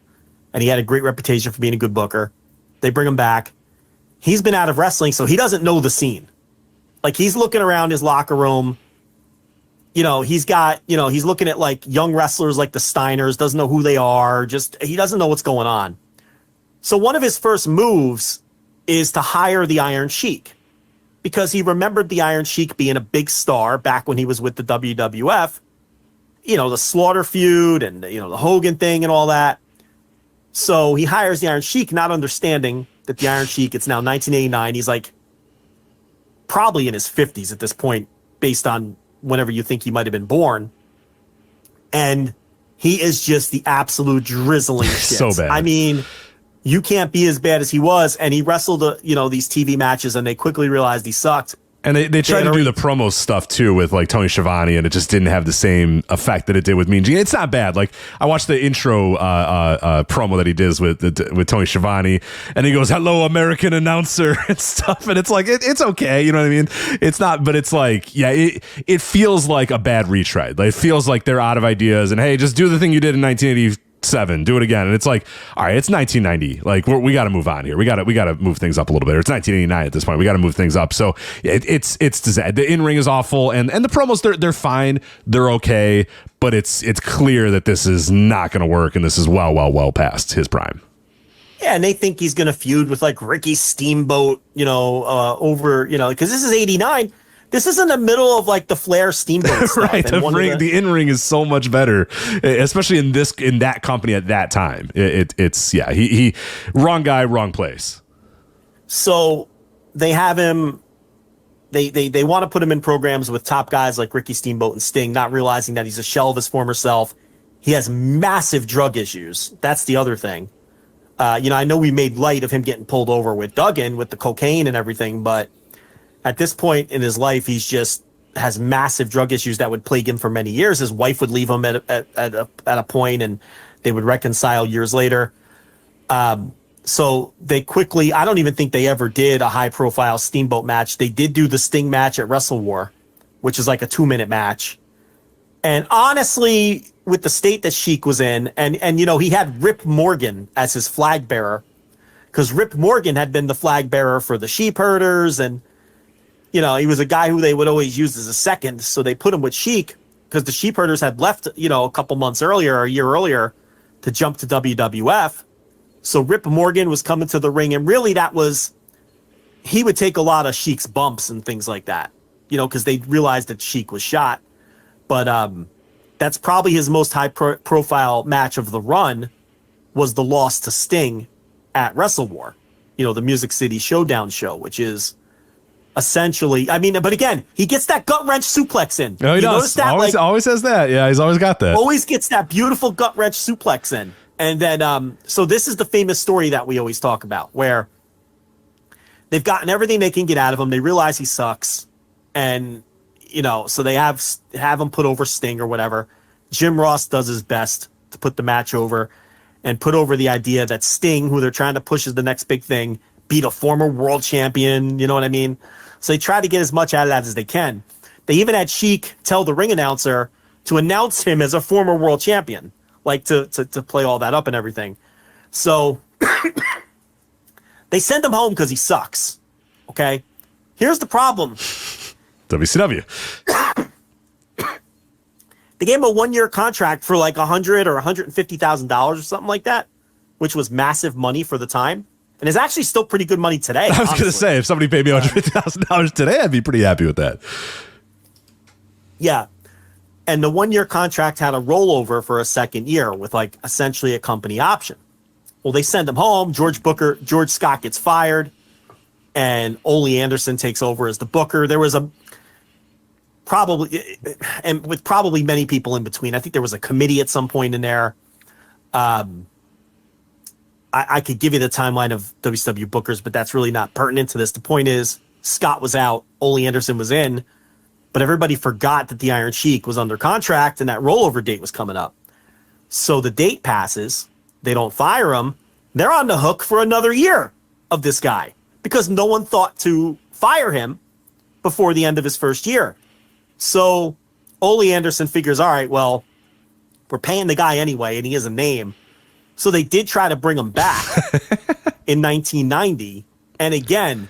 And he had a great reputation for being a good booker. They bring him back. He's been out of wrestling, so he doesn't know the scene. Like, he's looking around his locker room. You know, he's looking at like young wrestlers like the Steiners, doesn't know who they are. He doesn't know what's going on. So one of his first moves is to hire the Iron Sheik, because he remembered the Iron Sheik being a big star back when he was with the WWF. You know, the Slaughter feud and, the Hogan thing and all that. So he hires the Iron Sheik, not understanding that the Iron Sheik, it's now 1989. He's like probably in his 50s at this point, based on whenever you think he might have been born. And he is just the absolute drizzling shit. So bad. I mean, you can't be as bad as he was. And he wrestled, these TV matches, and they quickly realized he sucked. And they tried to do the promo stuff too with like Tony Schiavone, and it just didn't have the same effect that it did with Mean Gene. It's not bad. Like, I watched the intro promo that he does with Tony Schiavone, and he goes, "Hello, American announcer," and stuff. And it's like it's okay, you know what I mean? It's not, but it's like, yeah, it feels like a bad retry. Like, it feels like they're out of ideas, and hey, just do the thing you did in 1987. Do it again. And it's like, all right, it's 1990. Like, we got to move on here. We got to move things up a little bit. Or it's 1989 at this point. We got to move things up. So it's the in-ring is awful, and the promos, they're fine. They're okay, but it's clear that this is not going to work, and this is well past his prime. Yeah, and they think he's going to feud with like Ricky Steamboat, because this is 89. This is in the middle of like the Flair Steamboat stuff. Right, the in-ring is so much better, especially in that company at that time. He wrong guy, wrong place. So they have him. They want to put him in programs with top guys like Ricky Steamboat and Sting, not realizing that he's a shell of his former self. He has massive drug issues. That's the other thing. I know we made light of him getting pulled over with Duggan with the cocaine and everything, but at this point in his life, he's just has massive drug issues that would plague him for many years. His wife would leave him at a point, and they would reconcile years later. So they quickly, I don't even think they ever did a high-profile Steamboat match. They did do the Sting match at Wrestle War, which is like a 2-minute match. And honestly, with the state that Sheik was in, and he had Rip Morgan as his flag bearer, because Rip Morgan had been the flag bearer for the Sheep Herders, and he was a guy who they would always use as a second, so they put him with Sheik because the Sheep Herders had left, a couple months earlier, or a year earlier, to jump to WWF. So Rip Morgan was coming to the ring, and really he would take a lot of Sheik's bumps and things like that, because they realized that Sheik was shot. But that's probably his most high-profile match of the run, was the loss to Sting at Wrestle War, the Music City Showdown show, which is essentially, but again, he gets that gut wrench suplex in. Oh, he does. That, always has that. Yeah, he's always got that. Always gets that beautiful gut wrench suplex in. And then, so this is the famous story that we always talk about, where they've gotten everything they can get out of him. They realize he sucks. And, so they have him put over Sting or whatever. Jim Ross does his best to put the match over and put over the idea that Sting, who they're trying to push as the next big thing, beat a former world champion. You know what I mean? So they try to get as much out of that as they can. They even had Sheik tell the ring announcer to announce him as a former world champion, like to play all that up and everything. So they send him home because he sucks. Okay? Here's the problem. WCW. They gave him a 1-year contract for like $100,000 or $150,000 or something like that, which was massive money for the time. And it's actually still pretty good money today. I was going to say, if somebody paid me $150,000 today, I'd be pretty happy with that. Yeah. And the 1-year contract had a rollover for a second year with like essentially a company option. Well, they send him home. George Scott gets fired, and Ole Anderson takes over as the booker. There was and with probably many people in between. I think there was a committee at some point in there. I could give you the timeline of WCW bookers, but that's really not pertinent to this. The point is, Scott was out, Ole Anderson was in, but everybody forgot that the Iron Sheik was under contract and that rollover date was coming up. So the date passes, they don't fire him, they're on the hook for another year of this guy because no one thought to fire him before the end of his first year. So Ole Anderson figures, all right, well, we're paying the guy anyway, and he has a name. So they did try to bring him back in 1990. And again,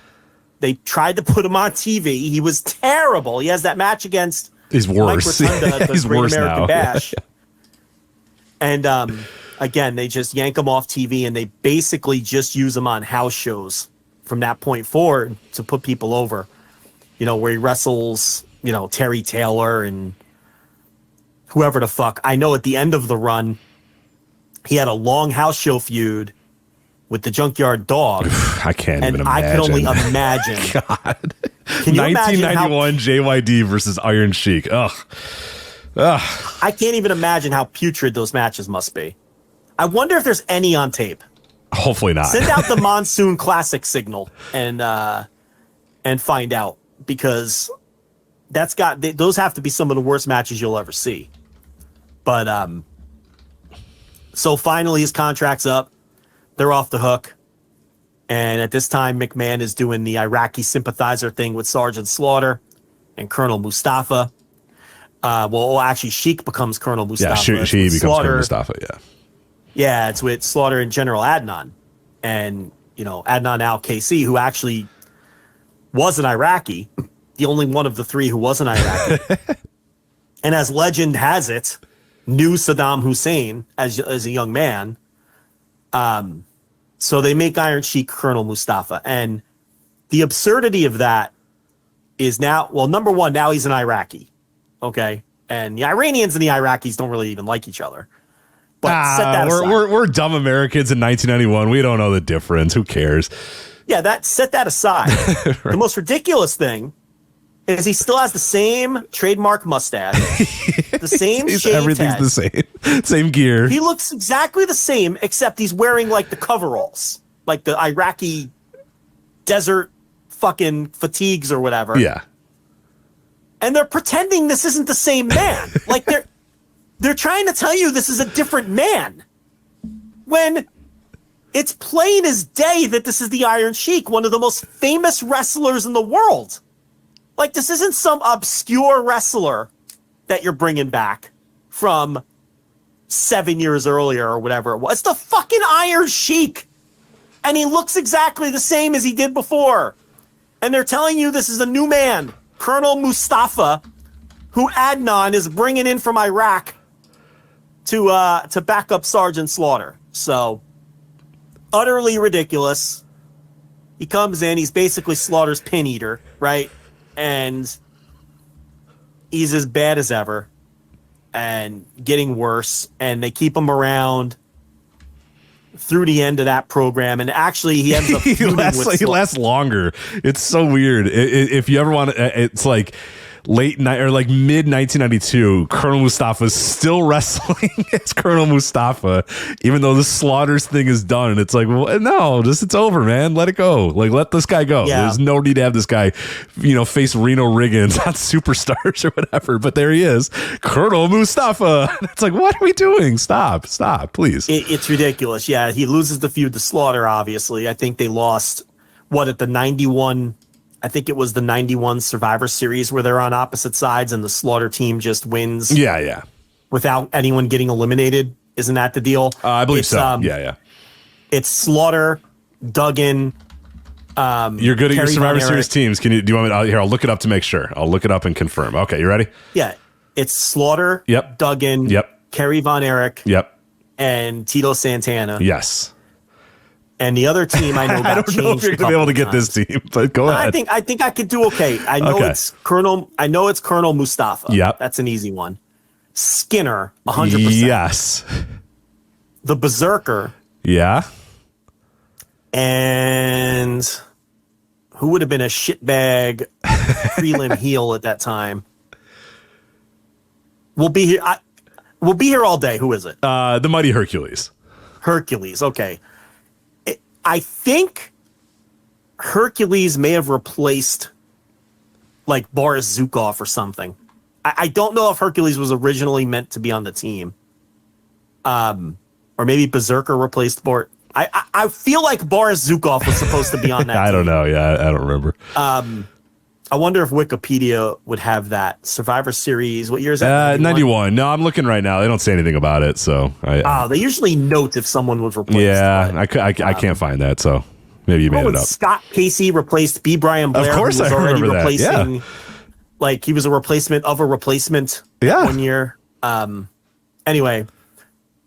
they tried to put him on TV. He was terrible. He has that match against He's worse. Mike Rotunda, the He's Great worse American now. Bash. And again, they just yank him off TV, and they basically just use him on house shows from that point forward to put people over. You know, where he wrestles, you know, Terry Taylor and whoever the fuck. I know at the end of the run, he had a long house show feud with the Junkyard Dog. I can't even imagine. I can only imagine. God. Can you imagine 1991 JYD versus Iron Sheik. Ugh. I can't even imagine how putrid those matches must be. I wonder if there's any on tape. Hopefully not. Send out the Monsoon Classic signal and find out, because those have to be some of the worst matches you'll ever see. But so finally his contract's up. They're off the hook. And at this time, McMahon is doing the Iraqi sympathizer thing with Sergeant Slaughter and Colonel Mustafa. Actually, Sheik becomes Colonel Mustafa. Yeah, she becomes Colonel Mustafa, yeah. Yeah, it's with Slaughter and General Adnan. And, you know, Adnan al-Kaisi, who actually was an Iraqi, the only one of the three who was an Iraqi. And as legend has it, knew Saddam Hussein as a young man. So they make Iron Sheik Colonel Mustafa. And the absurdity of that is now, well, number one, now he's an Iraqi. Okay. And the Iranians and the Iraqis don't really even like each other. But set that aside. We're dumb Americans in 1991. We don't know the difference. Who cares? Yeah, set that aside. Right. The most ridiculous thing is he still has the same trademark mustache, the same shaved everything's head. the same. Same gear. He looks exactly the same, except he's wearing like the coveralls, like the Iraqi desert fucking fatigues or whatever. Yeah. And they're pretending this isn't the same man. Like they're trying to tell you this is a different man, when it's plain as day that this is the Iron Sheik, one of the most famous wrestlers in the world. Like, this isn't some obscure wrestler that you're bringing back from 7 years earlier or whatever it was. It's the fucking Iron Sheik. And he looks exactly the same as he did before. And they're telling you this is a new man, Colonel Mustafa, who Adnan is bringing in from Iraq to back up Sergeant Slaughter. So, utterly ridiculous. He comes in, he's basically Slaughter's pin eater, right? And he's as bad as ever and getting worse. And they keep him around through the end of that program. And actually, he ends up he lasts longer. It's so weird. If you ever want to, it's like late night or like mid 1992, Colonel Mustafa is still wrestling as Colonel Mustafa, even though the Slaughters thing is done. And it's like, well, no, it's over, man. Let it go. Like, let this guy go. Yeah. There's no need to have this guy, face Reno Riggins on Superstars or whatever. But there he is, Colonel Mustafa. It's like, what are we doing? Stop, please. It's ridiculous. Yeah, he loses the feud to Slaughter, obviously. I think they lost, at the 91... I think it was the 91 Survivor Series where they're on opposite sides and the Slaughter team just wins. Yeah. Without anyone getting eliminated. Isn't that the deal? I believe so. Yeah. It's Slaughter, Duggan. You're good at your Survivor Series teams. Do you want me? I'll look it up to make sure. I'll look it up and confirm. Okay, you ready? Yeah. It's Slaughter, Yep. Duggan, Yep. Kerry Von Erich, Yep. and Tito Santana. Yes. And the other team I know got I don't know if you're going to be able to get this team, but go ahead. I think I could do okay. I know it's Colonel Mustafa. Yep. That's an easy one. Skinner, 100%. Yes. The Berserker. Yeah. And who would have been a shitbag prelim heel at that time? We'll be here. We'll be here all day. Who is it? The Mighty Hercules. Hercules. Okay. I think Hercules may have replaced like Boris Zukov or something. I don't know if Hercules was originally meant to be on the team. Or maybe Berserker replaced Boris. I feel like Boris Zukov was supposed to be on that I team. don't know. Yeah, I don't remember. I wonder if Wikipedia would have that. Survivor Series, what year is that? 91. No, I'm looking right now. They don't say anything about it, so. They usually note if someone was replaced. Yeah, I can't find that, so maybe you made it up. Scott Casey replaced B. Brian Blair. Of course, who was I already remember replacing, that. Yeah. Like, he was a replacement of a replacement one year. Anyway,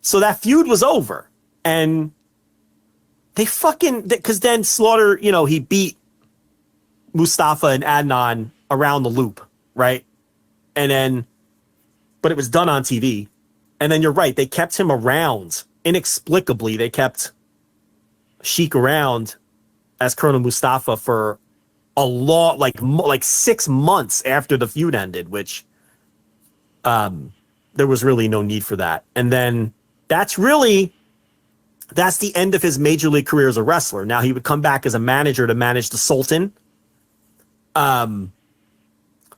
so that feud was over. And they because then Slaughter, he beat Mustafa and Adnan around the loop, right? But it was done on TV. And then you're right, they kept him around. Inexplicably, they kept Sheik around as Colonel Mustafa for a long, like 6 months after the feud ended, which there was really no need for that. And then that's the end of his major league career as a wrestler. Now he would come back as a manager to manage the Sultan. Him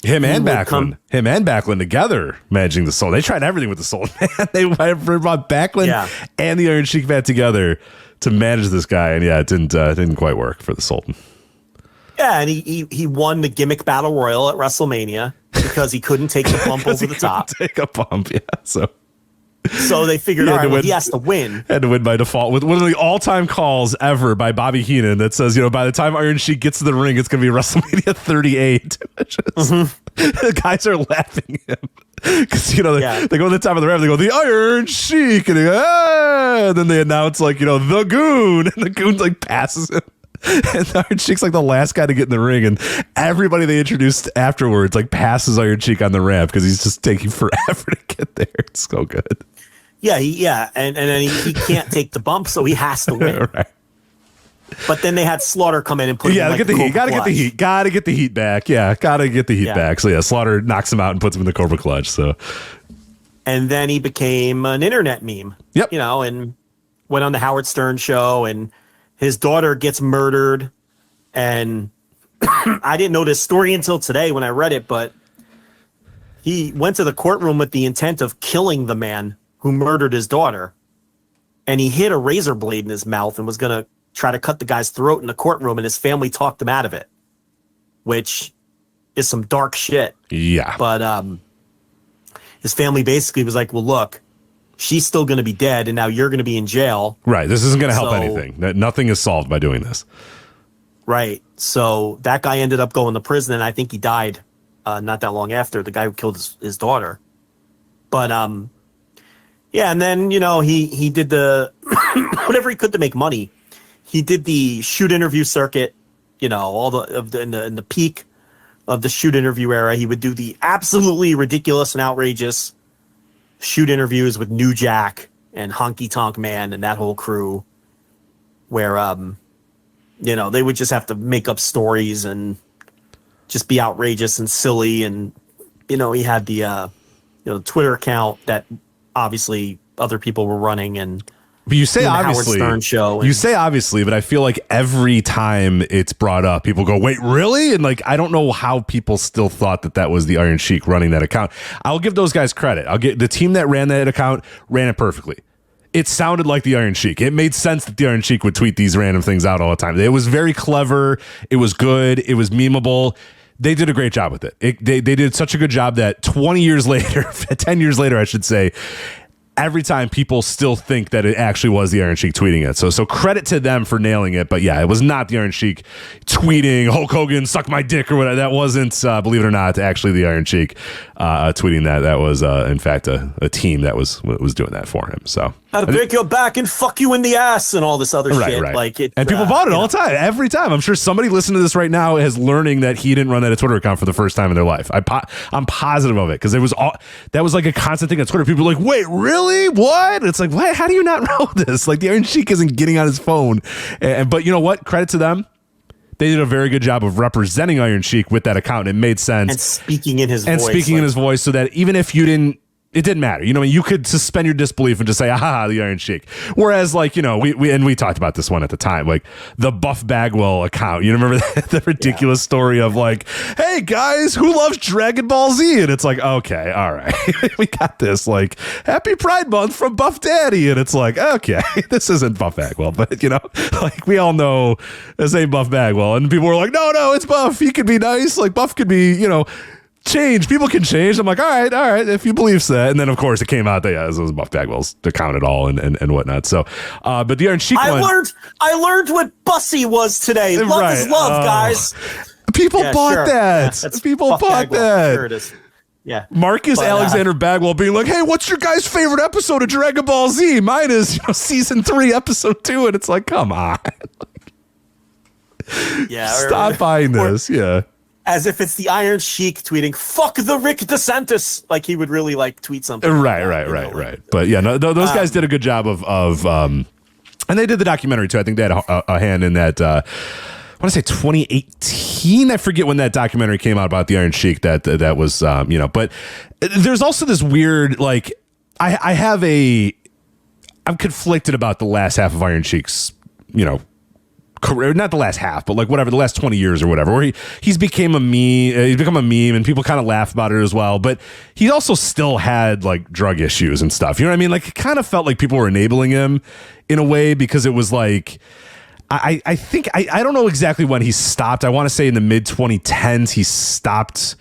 and Backlund together managing the Sultan. They tried everything with the Sultan. They brought Backlund and the Iron Sheik back together to manage this guy, and it didn't quite work for the Sultan. Yeah, and he won the gimmick battle royal at WrestleMania because he couldn't take the bump over the top. Take a bump, yeah. So they figured, all right, he has to win. Had to win by default with one of the all-time calls ever by Bobby Heenan that says, by the time Iron Sheik gets to the ring, it's going to be WrestleMania 38. The guys are laughing at him. Because, they go to the top of the ramp, they go, the Iron Sheik, and, and then they announce, the Goon, and the Goon, passes him. And Iron Sheik's the last guy to get in the ring, and everybody they introduced afterwards passes Iron Sheik on the ramp because he's just taking forever to get there. It's so good. Yeah, and then he can't take the bump, so he has to win. Right. But then they had Slaughter come in and put him get the heat. Gotta get the heat back. Yeah, gotta get the heat back. So Slaughter knocks him out and puts him in the Cobra Clutch. So, and then he became an internet meme. Yep. And went on the Howard Stern show, and his daughter gets murdered. And I didn't know this story until today when I read it, but he went to the courtroom with the intent of killing the man who murdered his daughter. And he hid a razor blade in his mouth and was going to try to cut the guy's throat in the courtroom, and his family talked him out of it, which is some dark shit. Yeah. But his family basically was like, well, look, she's still going to be dead, and now you're going to be in jail. Right. This isn't going to help anything. Nothing is solved by doing this. Right. So that guy ended up going to prison, and I think he died not that long after, the guy who killed his daughter. But and then he did the whatever he could to make money. He did the shoot interview circuit, all in the peak of the shoot interview era. He would do the absolutely ridiculous and outrageous shoot interviews with New Jack and Honky Tonk Man and that whole crew, where they would just have to make up stories and just be outrageous and silly. And he had the Twitter account that obviously other people were running, and but you say obviously, Howard Stern show. You say obviously, but I feel like every time it's brought up, people go, "Wait, really?" And I don't know how people still thought that was the Iron Sheik running that account. I'll give those guys credit. I'll get the team that ran that account ran it perfectly. It sounded like the Iron Sheik. It made sense that the Iron Sheik would tweet these random things out all the time. It was very clever. It was good. It was memeable. They did a great job with it. They did such a good job that 20 years later, 10 years later, I should say, every time people still think that it actually was the Iron Sheik tweeting it. So credit to them for nailing it. But yeah, it was not the Iron Sheik tweeting Hulk Hogan suck my dick or whatever. That wasn't, believe it or not, actually the Iron Sheik tweeting that. That was in fact a team that was doing that for him. So I'll break your back and fuck you in the ass and all this other shit. Right. Like it, and people bought it all the time, every time. I'm sure somebody listening to this right now is learning that he didn't run that Twitter account for the first time in their life. I'm positive of it, because that was like a constant thing on Twitter. People were like, wait, really? What? It's like, what? How do you not know this? Like, the Iron Sheik isn't getting on his phone. But you know what? Credit to them. They did a very good job of representing Iron Sheik with that account. It made sense. And speaking in his voice. So that even if you didn't, it didn't matter. You know, you could suspend your disbelief and just say, aha, the Iron Sheik. Whereas, like, you know, we talked about this one at the time, like the Buff Bagwell account. You remember the ridiculous story of like, hey guys, who loves Dragon Ball Z? And it's like, okay, all right, we got this. Like, Happy Pride Month from Buff Daddy. And it's like, okay, this isn't Buff Bagwell, but you know, like we all know this ain't Buff Bagwell. And people were like, no, it's Buff. He could be nice. Like Buff could be, you know, change. People can change. I'm like, all right, if you believe so. And then of course it came out that it was Buff Bagwell's account at all and whatnot. So, but the Iron Sheik I learned what Bussy was today. Love is love, guys. People bought that. Yeah, people Buff bought Bagwell. that. Sure it is. Yeah. Marcus Alexander Bagwell being like, hey, what's your guys' favorite episode of Dragon Ball Z? Mine is, season 3, episode 2. And it's like, come on. Yeah. Stop buying this. Yeah. As if it's the Iron Sheik tweeting, fuck the Rick DeSantis. Like he would really like tweet something. Right. But yeah, no, those guys did a good job of and they did the documentary too. I think they had a hand in that. I want to say 2018. I forget when that documentary came out about the Iron Sheik. That was, but there's also this weird, like, I'm conflicted about the last half of Iron Sheik's, career, not the last half, but like whatever, the last 20 years or whatever, where he's become a meme and people kind of laugh about it as well. But he also still had like drug issues and stuff. You know what I mean? Like it kind of felt like people were enabling him in a way, because it was like, I think, I don't know exactly when he stopped. I want to say in the mid 2010s, he stopped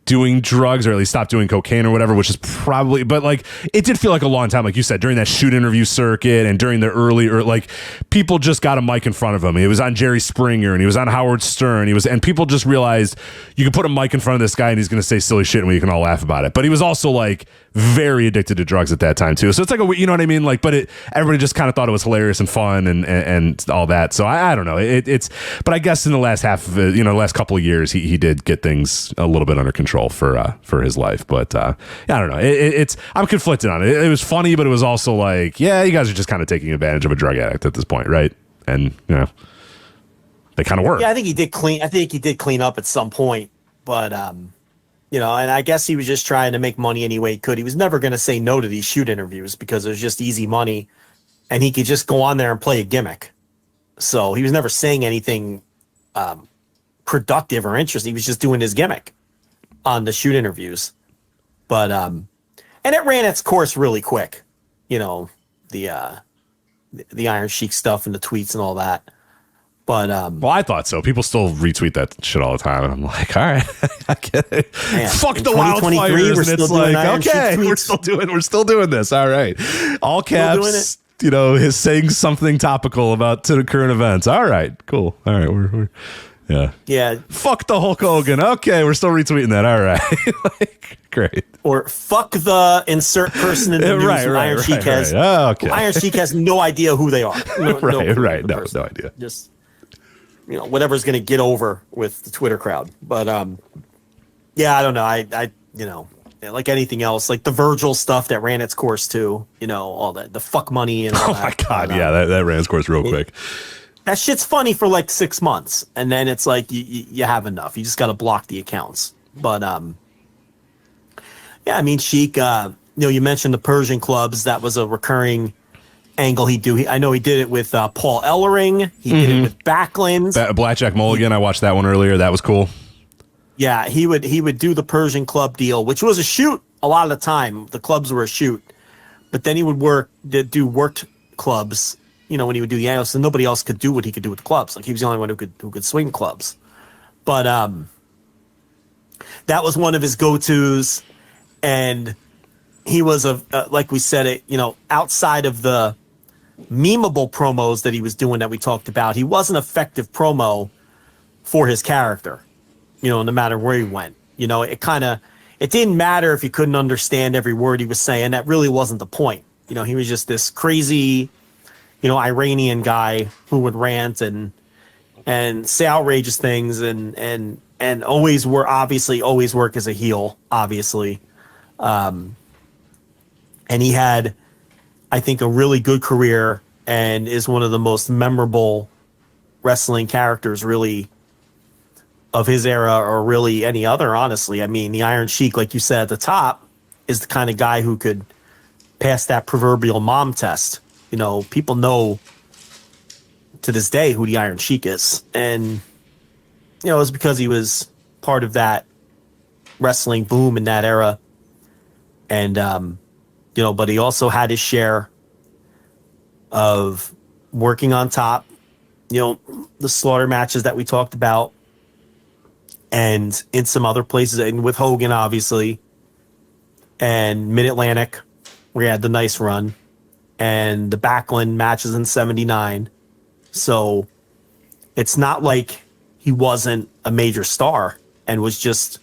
doing drugs, or at least stopped doing cocaine or whatever, which is probably, but like it did feel like a long time, like you said, during that shoot interview circuit and during the early, like people just got a mic in front of him. He was on Jerry Springer and he was on Howard Stern. And people just realized you can put a mic in front of this guy and he's going to say silly shit and we can all laugh about it. But he was also like very addicted to drugs at that time too. So it's like you know what I mean? Like, but everybody just kind of thought it was hilarious and fun and all that. So I don't know. But I guess in the last half of it, the last couple of years, he did get things a little bit under control for his life. But I don't know. I'm conflicted on it. It was funny, but it was also like, yeah, you guys are just kind of taking advantage of a drug addict at this point, right? And they kind of were. Yeah, I think he did clean up at some point, but and I guess he was just trying to make money any way he could. He was never going to say no to these shoot interviews because it was just easy money, and he could just go on there and play a gimmick. So he was never saying anything productive or interesting. He was just doing his gimmick on the shoot interviews. But and it ran its course really quick. The Iron Sheik stuff and the tweets and all that. But well, I thought so. People still retweet that shit all the time, and I'm like, all right, I get it. Man, fuck the wildfires, and it's like, okay, we're still doing this. All right, all caps. His saying something topical about to the current events. All right, cool. All right, we're yeah. Fuck the Hulk Hogan. Okay, we're still retweeting that. All right, like, great. Or fuck the insert person in the news. Iron Sheik has. Oh, okay. Iron Sheik has no idea who they are. No idea. Just whatever's going to get over with the Twitter crowd. But yeah, I don't know. I like anything else, like the Virgil stuff that ran its course too. All that, the fuck money and all that. My God, yeah, that ran its course real quick. That shit's funny for like 6 months, and then it's like you have enough. You just got to block the accounts. But yeah, I mean, Sheik. You mentioned the Persian clubs. That was a recurring angle he'd do. I know he did it with Paul Ellering. He did it with Backlund. Blackjack Mulligan. I watched that one earlier. That was cool. Yeah, he would do the Persian club deal, which was a shoot a lot of the time. The clubs were a shoot, but then he would do worked clubs. When he would do the angle, so nobody else could do what he could do with clubs. Like he was the only one who could swing clubs. But that was one of his go-tos, and he was like we said it. Outside of the memeable promos that he was doing that we talked about, he was an effective promo for his character. No matter where he went. It didn't matter if you couldn't understand every word he was saying. That really wasn't the point. He was just this crazy, Iranian guy who would rant and say outrageous things and always work as a heel, obviously. And he had, I think, a really good career and is one of the most memorable wrestling characters, really, of his era or really any other, honestly. I mean, the Iron Sheik, like you said at the top, is the kind of guy who could pass that proverbial mom test. People know to this day who the Iron Sheik is. And, it's because he was part of that wrestling boom in that era. And, but he also had his share of working on top, the slaughter matches that we talked about, and in some other places, and with Hogan, obviously, and Mid-Atlantic, where he had the nice run, and the Backlund matches in '79. So it's not like he wasn't a major star and was just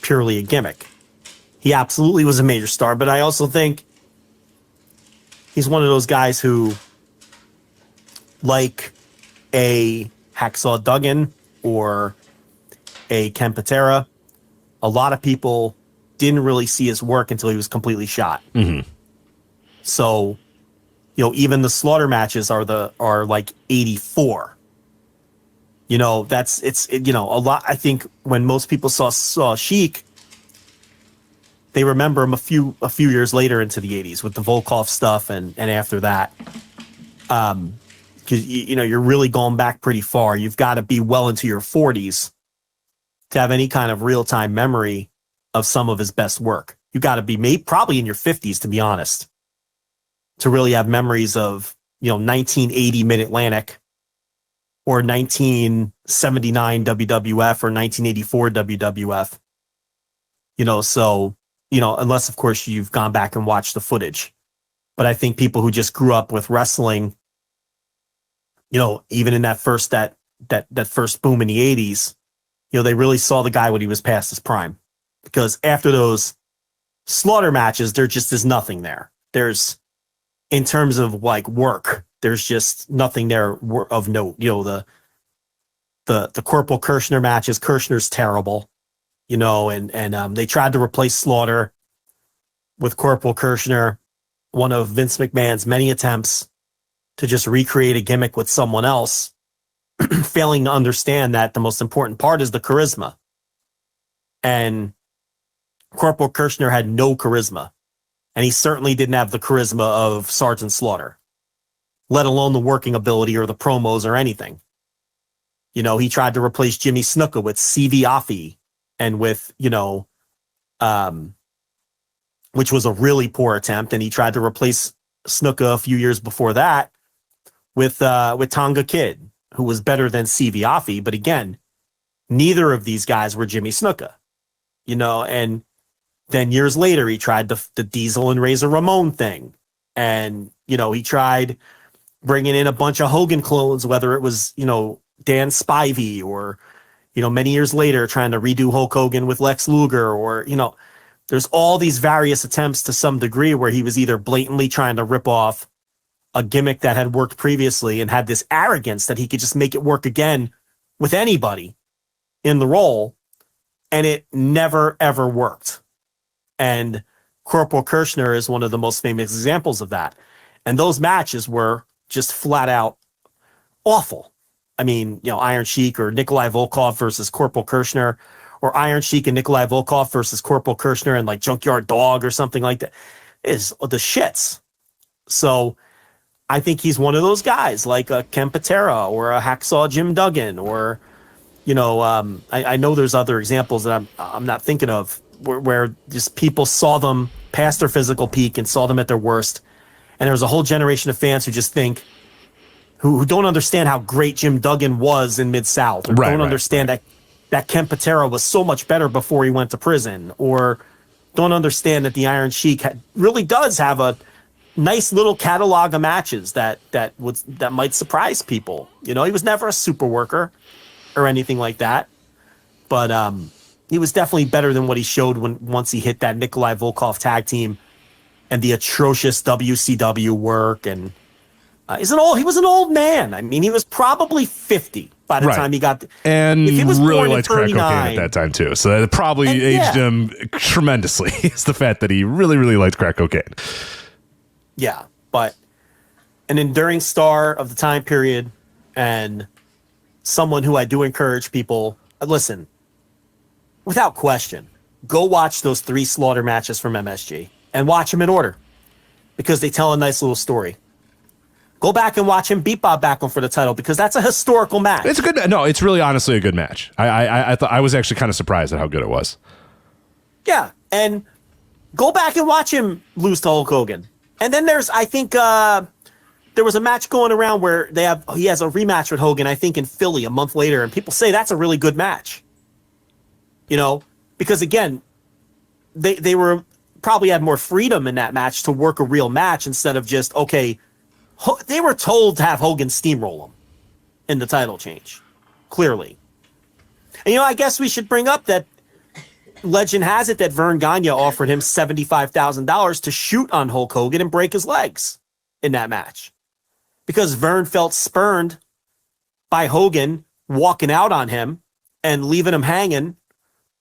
purely a gimmick. He absolutely was a major star, but I also think he's one of those guys who, like a Hacksaw Duggan or a Ken Patera, a lot of people didn't really see his work until he was completely shot. Mm-hmm. So, even the slaughter matches are like 84. A lot. I think when most people saw Sheik, they remember him a few years later into the 80s with the Volkoff stuff and after that. Because you're really going back pretty far. You've got to be well into your 40s to have any kind of real-time memory of some of his best work. You got to be probably in your 50s, to be honest, to really have memories of 1980 Mid-Atlantic or 1979 WWF or 1984 WWF. Unless of course you've gone back and watched the footage. But I think people who just grew up with wrestling, even in that first boom in the 80s, they really saw the guy when he was past his prime. Because after those slaughter matches, there just is nothing there. There's, in terms of like work, there's just nothing there of note. The Corporal Kirshner matches, Kirshner's terrible, and they tried to replace Slaughter with Corporal Kirshner, one of Vince McMahon's many attempts to just recreate a gimmick with someone else, failing to understand that the most important part is the charisma. And Corporal Kirshner had no charisma. And he certainly didn't have the charisma of Sergeant Slaughter, let alone the working ability or the promos or anything. He tried to replace Jimmy Snuka with C.V. Offee and with, which was a really poor attempt. And he tried to replace Snuka a few years before that with Tonga Kid, who was better than C.V. Offee. But again, neither of these guys were Jimmy Snuka, and then years later, he tried the Diesel and Razor Ramon thing. And, he tried bringing in a bunch of Hogan clones, whether it was, Dan Spivey or, many years later trying to redo Hulk Hogan with Lex Luger or, there's all these various attempts to some degree where he was either blatantly trying to rip off a gimmick that had worked previously and had this arrogance that he could just make it work again with anybody in the role. And it never, ever worked. And Corporal Kirshner is one of the most famous examples of that. And those matches were just flat out awful. I mean, Iron Sheik or Nikolai Volkoff versus Corporal Kirshner, or Iron Sheik and Nikolai Volkoff versus Corporal Kirshner and like Junkyard Dog or something like that is the shits. So I think he's one of those guys like a Ken Patera or a Hacksaw Jim Duggan or, I know there's other examples that I'm not thinking of where just people saw them past their physical peak and saw them at their worst. And there was a whole generation of fans who just think, who don't understand how great Jim Duggan was in Mid-South, or don't understand that Ken Patera was so much better before he went to prison, or don't understand that the Iron Sheik really does have a nice little catalog of matches that might surprise people. He was never a super worker or anything like that, but he was definitely better than what he showed once he hit that Nikolai Volkoff tag team and the atrocious WCW work. And he was an old man. I mean, he was probably 50 by the time he got and if he was really born liked in crack cocaine 39, at that time too. So that probably aged him tremendously. It's the fact that he really, really liked crack cocaine. Yeah, but an enduring star of the time period, and someone who I do encourage people, listen, without question, go watch those 3 Slaughter matches from MSG and watch them in order, because they tell a nice little story. Go back and watch him beat Bob Backlund for the title, because that's a historical match. It's good. No, it's really honestly a good match. I thought I was actually kind of surprised at how good it was. Yeah, and go back and watch him lose to Hulk Hogan. And then there's, I think, there was a match going around where he has a rematch with Hogan, I think in Philly a month later, and people say that's a really good match. Because again, they were probably had more freedom in that match to work a real match instead of just, okay, they were told to have Hogan steamroll them in the title change, clearly. And I guess we should bring up that legend has it that Verne Gagne offered him $75,000 to shoot on Hulk Hogan and break his legs in that match, because Verne felt spurned by Hogan walking out on him and leaving him hanging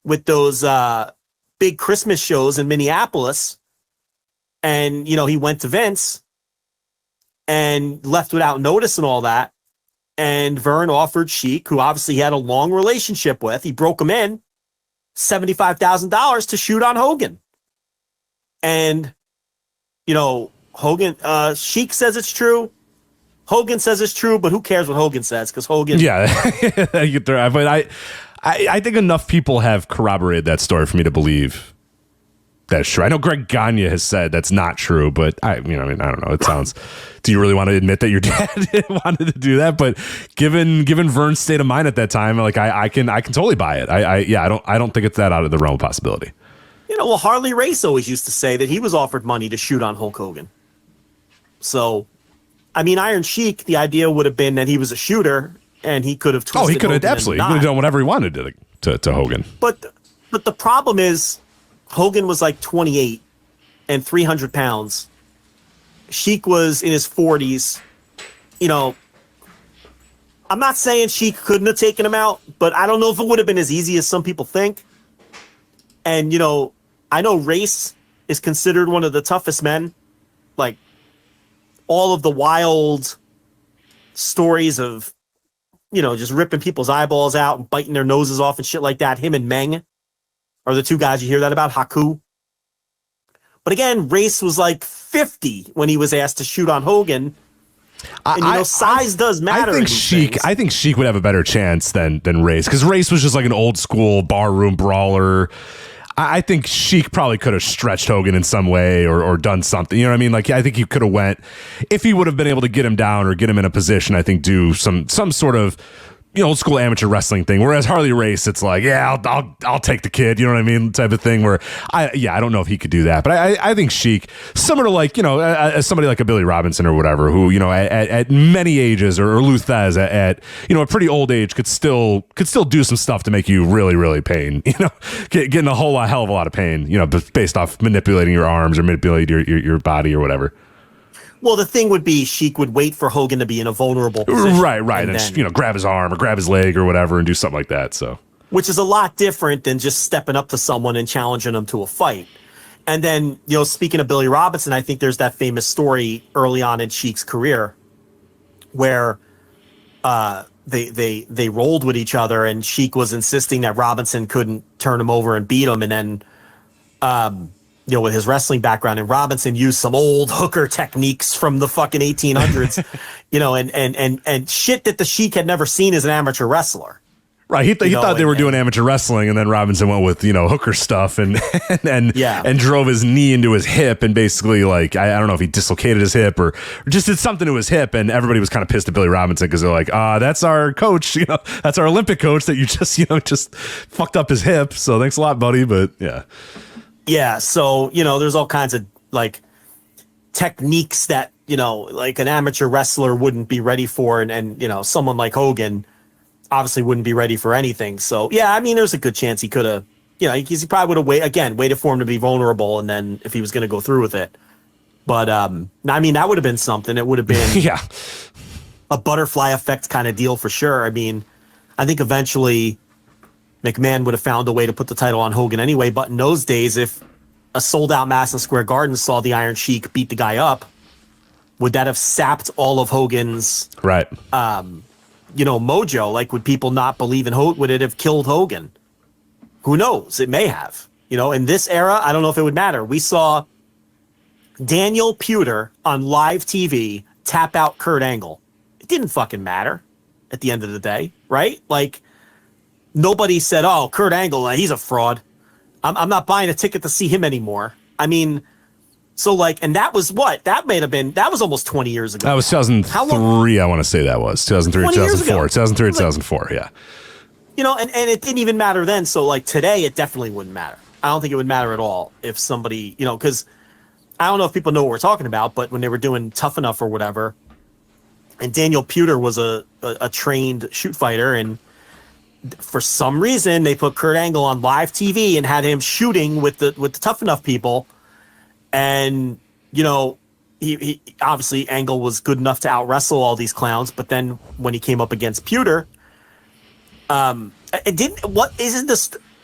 with those big Christmas shows in Minneapolis. And, he went to Vince and left without notice and all that. And Verne offered Sheik, who obviously he had a long relationship with, he broke him in, $75,000 to shoot on Hogan. And, Hogan, Sheik says it's true. Hogan says it's true, but who cares what Hogan says? Because Hogan... Yeah, but I think enough people have corroborated that story for me to believe that's true. I know Greg Gagne has said that's not true, but I don't know. It sounds... Do you really want to admit that your dad wanted to do that? But given Verne's state of mind at that time, like I can totally buy it. I don't think it's that out of the realm of possibility. Well, Harley Race always used to say that he was offered money to shoot on Hulk Hogan. So, I mean, Iron Sheik, the idea would have been that he was a shooter and he could have twisted. Oh, he could have Hogan absolutely. He could have done whatever he wanted to Hogan. But the problem is, Hogan was like 28 and 300 pounds. Sheik was in his 40s. I'm not saying Sheik couldn't have taken him out, but I don't know if it would have been as easy as some people think. And, I know Race is considered one of the toughest men. Like, all of the wild stories of, just ripping people's eyeballs out and biting their noses off and shit like that. Him and Meng are the 2 guys you hear that about, Haku. But again, Race was like 50 when he was asked to shoot on Hogan. And size does matter. I think Sheik would have a better chance than Race, because Race was just like an old school barroom brawler. I think Sheik probably could have stretched Hogan in some way or done something. You know what I mean? Like, I think he could have went, if he would have been able to get him down or get him in a position, I think do some sort of old school amateur wrestling thing. Whereas Harley Race, it's like, yeah, I'll take the kid, you know what I mean, type of thing. Where I don't know if he could do that, but I think Sheik, similar to like somebody like a Billy Robinson or whatever, who at many ages, or Lou Thez at a pretty old age could still do some stuff to make you really, really pain. Getting a hell of a lot of pain. Based off manipulating your arms or manipulating your body or whatever. Well, the thing would be Sheik would wait for Hogan to be in a vulnerable position. Right. And then, grab his arm or grab his leg or whatever and do something like that. So, which is a lot different than just stepping up to someone and challenging them to a fight. And then, speaking of Billy Robinson, I think there's that famous story early on in Sheik's career where they rolled with each other, and Sheik was insisting that Robinson couldn't turn him over and beat him. And then, with his wrestling background, and Robinson used some old hooker techniques from the fucking 1800s, and shit that the Sheik had never seen as an amateur wrestler. Right. He thought they were doing amateur wrestling, and then Robinson went with, hooker stuff and drove his knee into his hip, and basically, like, I don't know if he dislocated his hip or just did something to his hip, and everybody was kind of pissed at Billy Robinson because they're like, that's our coach, that's our Olympic coach that you just fucked up his hip. So thanks a lot, buddy. But yeah. Yeah, so, there's all kinds of, like, techniques that, like an amateur wrestler wouldn't be ready for, and someone like Hogan obviously wouldn't be ready for anything. So, yeah, I mean, there's a good chance he could have, he probably would have waited for him to be vulnerable, and then if he was going to go through with it, But I mean, that would have been something. It would have been Yeah. a butterfly effect kind of deal for sure. I mean, I think eventually McMahon would have found a way to put the title on Hogan anyway. But in those days, if a sold out Madison Square Garden saw the Iron Sheik beat the guy up, would that have sapped all of Hogan's Right. mojo? Like, would people not believe in Hogan? Would it have killed Hogan? Who knows? It may have. In this era, I don't know if it would matter. We saw Daniel Puder on live TV tap out Kurt Angle. It didn't fucking matter at the end of the day, right? Like, nobody said, oh, Kurt Angle, he's a fraud. I'm not buying a ticket to see him anymore. I mean, so like, and that was what? That was almost 20 years ago. That was 2003, I want to say that was. 2003 or 2004. 2003 or 2004, yeah. And it didn't even matter then. So like today, it definitely wouldn't matter. I don't think it would matter at all if somebody, because I don't know if people know what we're talking about, but when they were doing Tough Enough or whatever, and Daniel Puder was a trained shoot fighter, and for some reason they put Kurt Angle on live TV and had him shooting with the Tough Enough people, and he obviously Angle was good enough to out wrestle all these clowns, but then when he came up against Puder,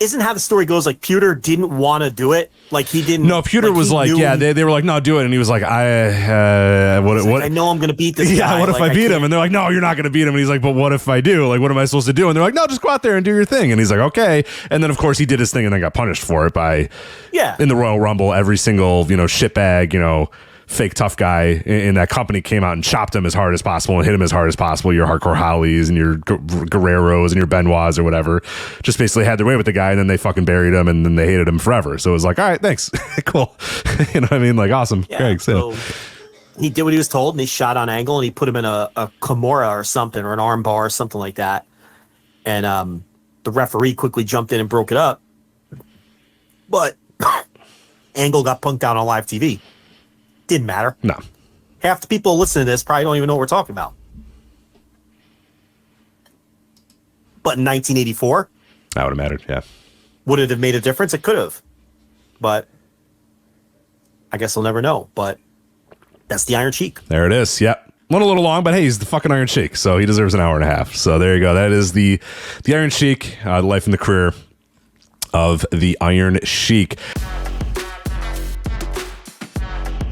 isn't how the story goes, like Puder didn't want to do it, like he didn't. No, Puder was like, yeah, they were like, no, do it, and he was like, I know I'm gonna beat this guy. Yeah, what if I beat him? And they're like, no, you're not gonna beat him. And he's like, but what if I do? Like, what am I supposed to do? And they're like, no, just go out there and do your thing. And he's like, okay. And then of course he did his thing and then got punished for it by in the Royal Rumble. Every single shitbag fake tough guy in that company came out and chopped him as hard as possible and hit him as hard as possible. Your Hardcore Hollies and your Guerreros and your Benoits or whatever just basically had their way with the guy, and then they fucking buried him, and then they hated him forever. So it was like, all right, thanks. Cool. You know what I mean? Like, awesome. Yeah, Greg, so he did what he was told, and he shot on Angle, and he put him in a Kimura or something, or an arm bar or something like that. And the referee quickly jumped in and broke it up. But Angle got punked out on live TV. Didn't matter. No. Half the people listening to this probably don't even know what we're talking about. But in 1984, that would have mattered. Yeah. Would it have made a difference? It could have. But I guess we'll never know. But that's the Iron Sheik. There it is. Yep. Went a little long, but hey, he's the fucking Iron Sheik, so he deserves an hour and a half. So there you go. That is the Iron Sheik, the life and the career of the Iron Sheik.